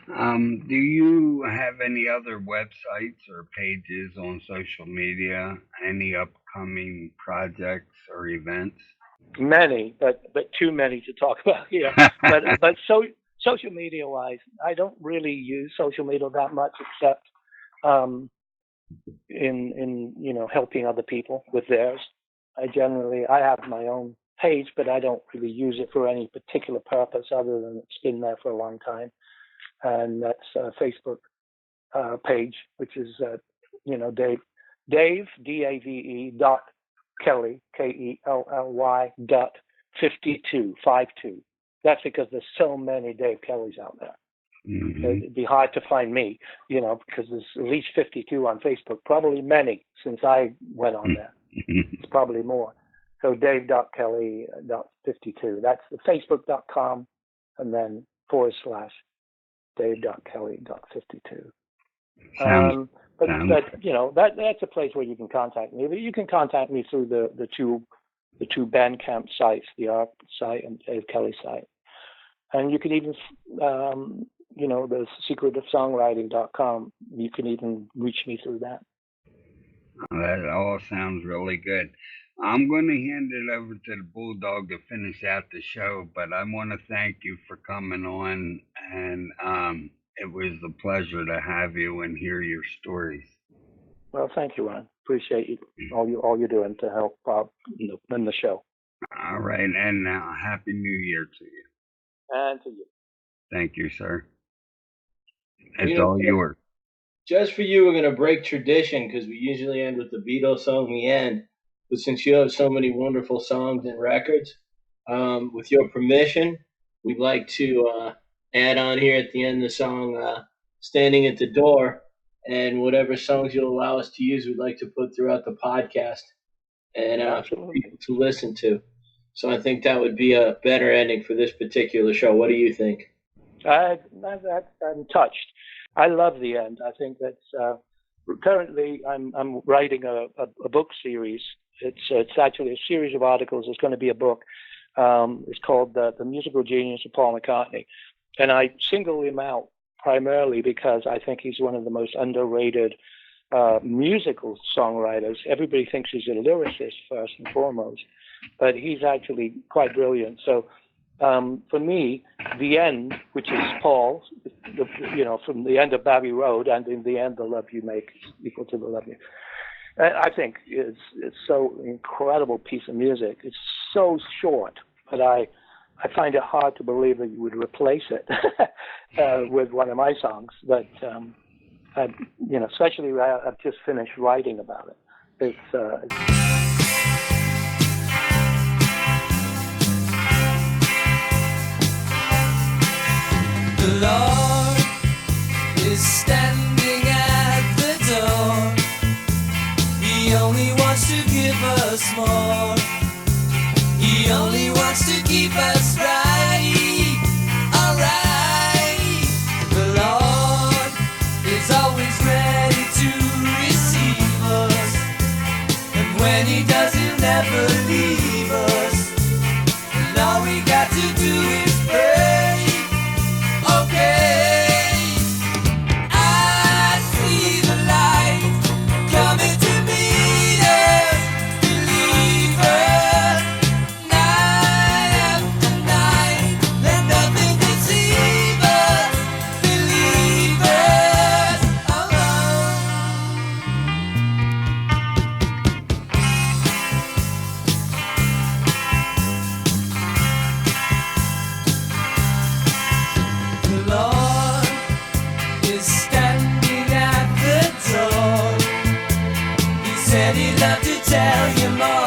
Do you have any other websites or pages on social media? Any upcoming projects or events? Many, but too many to talk about here. but social media wise, I don't really use social media that much, except in helping other people with theirs. I have my own page, but I don't really use it for any particular purpose other than it's been there for a long time. And that's a Facebook page, which is Dave DAVE Kelly KELLY .52. That's because there's so many Dave Kellys out there. Mm-hmm. It'd be hard to find me, because there's at least 52 on Facebook. Probably many since I went on there. It's probably more. So Dave.Kelly.52. That's the Facebook.com and then / Dave.Kelly.52. That's a place where you can contact me. But you can contact me through the two Bandcamp sites, the Ark site and Dave Kelly site. And you can even, the secretofsongwriting.com, you can even reach me through that. That all sounds really good. I'm going to hand it over to the Bulldog to finish out the show, but I want to thank you for coming on, and it was a pleasure to have you and hear your stories. Well, thank you, Ron. Appreciate you, all you're doing to help Bob in the show. All right, and Happy New Year to you. And to you. Thank you, sir. It's all yours. Just for you, we're going to break tradition because we usually end with the Beatles song we end. But since you have so many wonderful songs and records, with your permission, we'd like to add on here at the end the song Standing at the Door. And whatever songs you'll allow us to use, we'd like to put throughout the podcast and for people to listen to. So I think that would be a better ending for this particular show. What do you think? I'm touched. I love the end. I think that's currently I'm writing a book series. It's actually a series of articles. It's going to be a book. It's called The Musical Genius of Paul McCartney, and I single him out primarily because I think he's one of the most underrated musical songwriters. Everybody thinks he's a lyricist first and foremost, but he's actually quite brilliant. So for me, the end, which is Paul, from the end of Abbey Road and in the end, the love you make is equal to the love you. I think it's so incredible piece of music. It's so short, but I find it hard to believe that you would replace it with one of my songs. But especially I've just finished writing about it. The Lord is standing at the door. He only wants to give us more. He only wants to keep us right, alright. The Lord is always ready to receive us, and when He does, He'll never leave us. And all we got to do is pray. Okay, I see the light coming to meet us, believers, night after night. Let nothing deceive us, believers alone. The Lord is standing at the door. He said He'd love to tell you more.